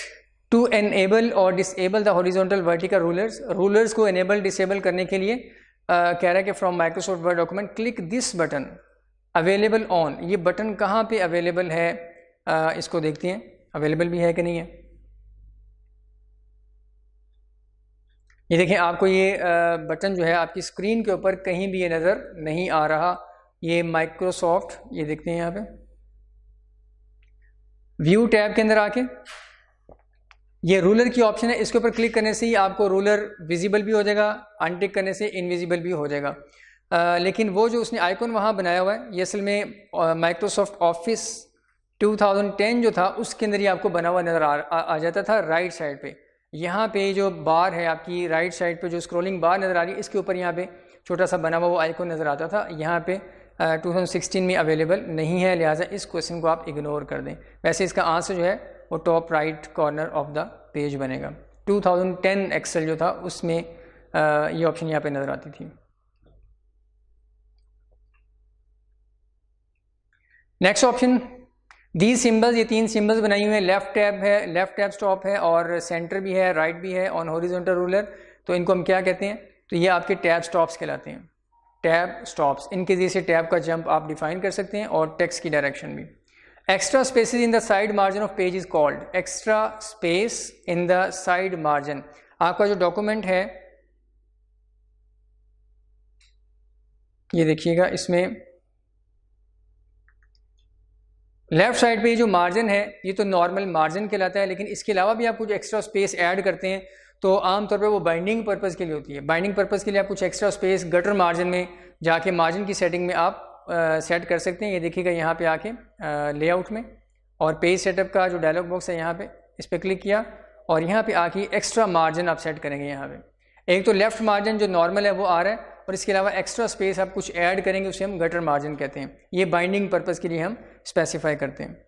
टू एनेबल और disable the horizontal vertical rulers, rulers को एनेबल डिसेबल करने के लिए कह रहा है कि from Microsoft word document click this button available on. ये बटन कहाँ पे अवेलेबल है, इसको देखते हैं अवेलेबल भी है कि नहीं है। ये देखें, आपको ये बटन जो है आपकी स्क्रीन के ऊपर कहीं भी ये नज़र नहीं आ रहा। ये माइक्रोसॉफ्ट, ये देखते हैं यहाँ पे व्यू टैब के अंदर आके ये रूलर की ऑप्शन है, इसके ऊपर क्लिक करने से ही आपको रूलर विजिबल भी हो जाएगा, अनटिक करने से इनविजिबल भी हो जाएगा। लेकिन वो जो उसने आइकॉन वहाँ बनाया हुआ है, ये असल में माइक्रोसॉफ्ट ऑफिस 2010 जो था उसके अंदर ही आपको बना हुआ नज़र आ जाता था राइट साइड पे। यहाँ पे जो बार है आपकी राइट साइड पे, जो स्क्रॉलिंग बार नज़र आ रही है, इसके ऊपर यहाँ पे छोटा सा बना हुआ वो आइकॉन नज़र आता था। यहाँ पे 2016 में अवेलेबल नहीं है, लिहाजा इस क्वेश्चन को आप इग्नोर कर दें। वैसे इसका आंसर जो है वो top right corner of the page बनेगा। 2010 एक्सेल जो था उसमें ये ऑप्शन यहाँ पे नज़र आती थी। नेक्स्ट ऑप्शन, दी सिंबल्स, ये तीन सिंबल्स बनाई हुए हैं, लेफ्ट टैब है, लेफ्ट टैब स्टॉप है और सेंटर भी है, राइट भी है ऑन हॉरिजॉन्टल रूलर। तो इनको हम क्या कहते हैं, तो ये आपके टैब स्टॉप्स कहलाते हैं, टैब स्टॉप्स। इनके जरिए से टैब का जंप आप डिफाइन कर सकते हैं और टेक्स्ट की डायरेक्शन भी। Extra spaces in the side margin of page is called, extra space in the side margin. आपका जो डॉक्यूमेंट है ये देखिएगा, इसमें लेफ्ट साइड पे जो मार्जिन है ये तो नॉर्मल मार्जिन कहलाता है, लेकिन इसके अलावा भी आप कुछ एक्स्ट्रा स्पेस ऐड करते हैं तो आमतौर पे वो बाइंडिंग पर्पज़ के लिए होती है। बाइंडिंग पर्पज़ के लिए आप कुछ एक्स्ट्रा स्पेस गटर मार्जिन में जाके मार्जिन की सेटिंग में आप सेट कर सकते हैं। ये देखिएगा यहाँ पे आके लेआउट में, और पेज सेटअप का जो डायलॉग बॉक्स है यहाँ पे, इस पर क्लिक किया और यहाँ पे आके एक्स्ट्रा मार्जिन आप सेट करेंगे। यहाँ पे एक तो लेफ्ट मार्जिन जो नॉर्मल है वो आ रहा है, और इसके अलावा एक्स्ट्रा स्पेस आप कुछ ऐड करेंगे, उसे हम गटर मार्जिन कहते हैं। ये बाइंडिंग पर्पज़ के लिए हम स्पेसिफाई करते हैं।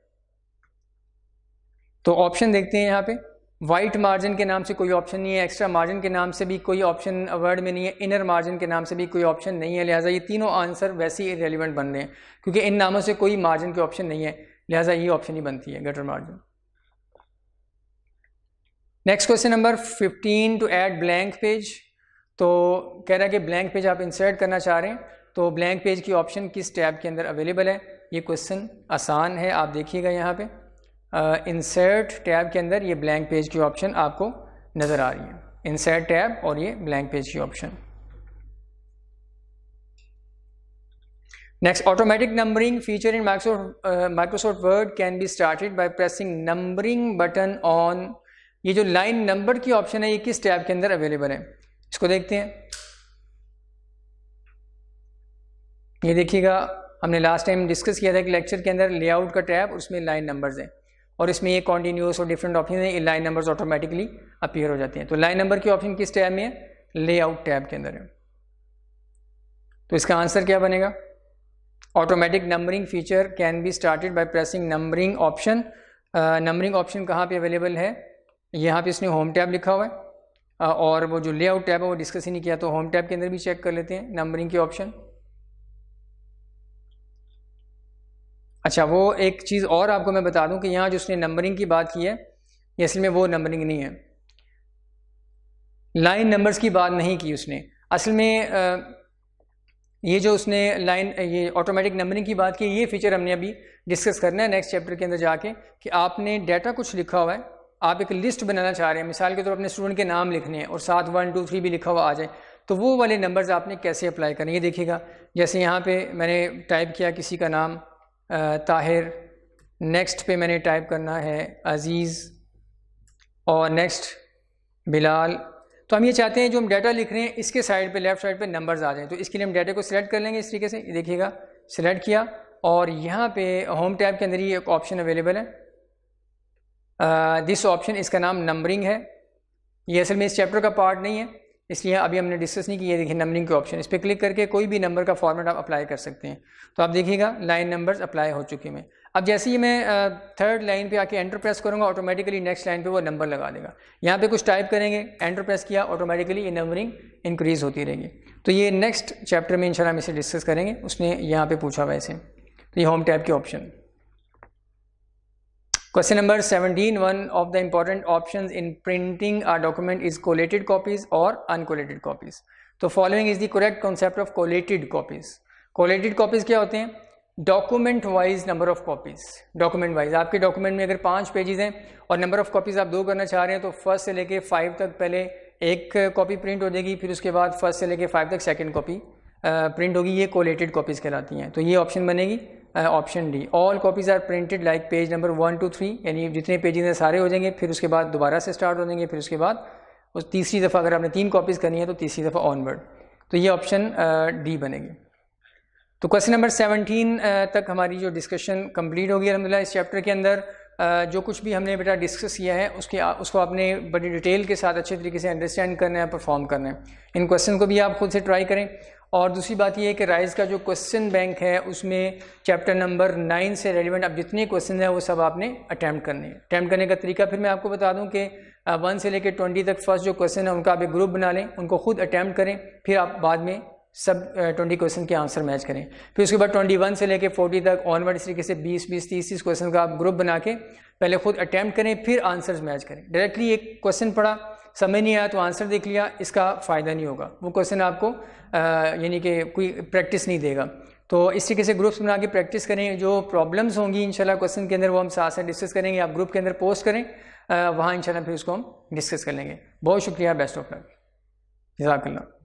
तो ऑप्शन देखते हैं यहाँ पे, वाइट मार्जिन के नाम से कोई ऑप्शन नहीं है, एक्स्ट्रा मार्जिन के नाम से भी कोई ऑप्शन वर्ड में नहीं है, इनर मार्जिन के नाम से भी कोई ऑप्शन नहीं है। लिहाजा ये तीनों आंसर वैसे ही इररिलेवेंट बन रहे हैं, क्योंकि इन नामों से कोई मार्जिन के ऑप्शन नहीं है, लिहाजा ये ऑप्शन ही बनती है gutter margin. Next question number 15, to add blank page. तो कह रहा है कि ब्लैंक पेज आप इंसर्ट करना चाह रहे हैं, तो ब्लैंक पेज की ऑप्शन किस टैब के अंदर अवेलेबल है। ये क्वेश्चन आसान है, आप देखिएगा यहाँ पे इंसर्ट टैब के अंदर ये ब्लैंक पेज की ऑप्शन आपको नज़र आ रही है, इंसर्ट टैब और ये ब्लैंक पेज की option. Next, automatic numbering feature in Microsoft Word can be started by pressing numbering button on. ये जो लाइन नंबर की ऑप्शन है ये किस टैब के अंदर अवेलेबल है, इसको देखते हैं। ये देखिएगा, हमने लास्ट टाइम डिस्कस किया था कि लेक्चर के अंदर लेआउट का टैब, उसमें लाइन नंबर्स है, और इसमें ये कॉन्टीन्यूस और डिफरेंट ऑप्शन है, ये लाइन नंबर्स ऑटोमेटिकली अपीयर हो जाते हैं। तो लाइन नंबर की ऑप्शन किस टैब में है, लेआउट टैब के अंदर है। तो इसका आंसर क्या बनेगा, automatic numbering feature can be started by pressing numbering option. Numbering option कहाँ पे अवेलेबल है, यहाँ पे इसने होम टैब लिखा हुआ है, और वो जो लेआउट टैब है वो डिस्कस ही नहीं किया, तो होम टैब के अंदर भी चेक कर लेते हैं नंबरिंग के ऑप्शन। अच्छा, वो एक चीज़ और आपको मैं बता दूं कि यहाँ जो उसने नंबरिंग की बात की है, ये असल में वो नंबरिंग नहीं है। लाइन नंबर्स की बात नहीं की उसने, असल में ये जो उसने लाइन ये ऑटोमेटिक नंबरिंग की बात की, ये फीचर हमने अभी डिस्कस करना है नेक्स्ट चैप्टर के अंदर जाके, कि आपने डाटा कुछ लिखा हुआ है, आप एक लिस्ट बनाना चाह रहे हैं, मिसाल के तौर पर अपने स्टूडेंट के नाम लिखने हैं और साथ 1 2 3 भी लिखा हुआ आ जाए, तो वो वाले नंबर्स आपने कैसे अप्लाई करने, ये देखिएगा। जैसे यहाँ पे मैंने टाइप किया किसी का नाम ताहिर, नेक्स्ट पे मैंने टाइप करना है अज़ीज़, और नेक्स्ट बिलाल। तो हम ये चाहते हैं जो हम डाटा लिख रहे हैं इसके साइड पे लेफ्ट साइड पे नंबर्स आ जाएं, तो इसके लिए हम डाटा को सिलेक्ट कर लेंगे इस तरीके से, देखिएगा सिलेक्ट किया, और यहाँ पे होम टैब के अंदर ही एक ऑप्शन अवेलेबल है, दिस ऑप्शन, इसका नाम नंबरिंग है। ये असल में इस चैप्टर का पार्ट नहीं है, इसलिए अभी हमने डिस्कस नहीं किया। देखिए नंबरिंग के ऑप्शन, इस पर क्लिक करके कोई भी नंबर का फॉर्मेट आप अप्लाई कर सकते हैं। तो आप देखिएगा लाइन नंबर्स अप्लाई हो चुके हैं। अब जैसे ही मैं थर्ड लाइन पे आके एंटर प्रेस करूँगा, ऑटोमेटिकली नेक्स्ट लाइन पे वो नंबर लगा देगा। यहाँ पे कुछ टाइप करेंगे, एंटर प्रेस किया, ऑटोमेटिकली ये नंबरिंग इंक्रीज़ होती रहेगी। तो ये नेक्स्ट चैप्टर में इंशाल्लाह हम इसे डिस्कस करेंगे, उसने यहाँ पे पूछा वैसे। तो ये होम टैब के option. Question number 17, one of the important options in printing a document is collated copies or uncollated copies. तो following is the correct concept of collated copies. Collated copies क्या होते हैं? Document wise number of copies, document wise आपके document में अगर 5 pages हैं और number of copies आप 2 करना चाह रहे हैं, तो फर्स्ट से लेके 5 तक पहले एक कॉपी प्रिंट हो जाएगी, फिर उसके बाद फर्स्ट से लेके 5 तक सेकंड कॉपी प्रिंट होगी। ये कोलेटेड कॉपीज़ कहलाती हैं। तो ये ऑप्शन बनेगी option D, all copies are printed like page number 1 2 3, यानी जितने पेजेस हैं सारे हो जाएंगे, फिर उसके बाद दोबारा से स्टार्ट हो जाएंगे, फिर उसके बाद उस तीसरी दफ़ा अगर आपने 3 कॉपीज़ करनी है तो तीसरी दफ़ा ऑनवर्ड। तो ये ऑप्शन डी बनेगी। तो क्वेश्चन नंबर 17 तक हमारी जो डिस्कशन कंप्लीट होगी अल्हम्दुलिल्लाह। इस चैप्टर के अंदर जो कुछ भी हमने बेटा डिस्कस किया है उसको आपने बड़ी डिटेल के साथ अच्छे तरीके से अंडरस्टैंड करना है, परफॉर्म करना है। इन क्वेश्चन को भी आप खुद से ट्राई करें। और दूसरी बात ये है कि राइज़ का जो क्वेश्चन बैंक है उसमें चैप्टर नंबर 9 से रेलिवेंट अब जितने क्वेश्चन हैं वो सब आपने अटैम्प्ट करने हैं। अटैम्प्ट करने का तरीका फिर मैं आपको बता दूं कि 1 से लेकर 20 तक फर्स्ट जो क्वेश्चन है उनका आप एक ग्रुप बना लें, उनको खुद अटैम्प्ट करें, फिर आप बाद में सब 20 क्वेश्चन के आंसर मैच करें। फिर उसके बाद 21 से लेकर 40 तक ऑनवर्ड इस तरीके से 20 30 क्वेश्चन का आप ग्रुप बना के पहले खुद अटैम्प्ट करें, फिर आंसर्स मैच करें। डायरेक्टली एक क्वेश्चन पढ़ा, समझ नहीं आया तो आंसर देख लिया, इसका फ़ायदा नहीं होगा, वो क्वेश्चन आपको यानी कि कोई प्रैक्टिस नहीं देगा। तो इस तरीके से ग्रुप्स बना के प्रैक्टिस करें। जो प्रॉब्लम्स होंगी इंशाल्लाह क्वेश्चन के अंदर वो हम साथ साथ डिस्कस करेंगे। आप ग्रुप के अंदर पोस्ट करें, वहाँ इंशाल्लाह फिर उसको हम डिस्कस कर लेंगे। बहुत शुक्रिया, बेस्ट ऑफ लक, जज़ाकल्लाह।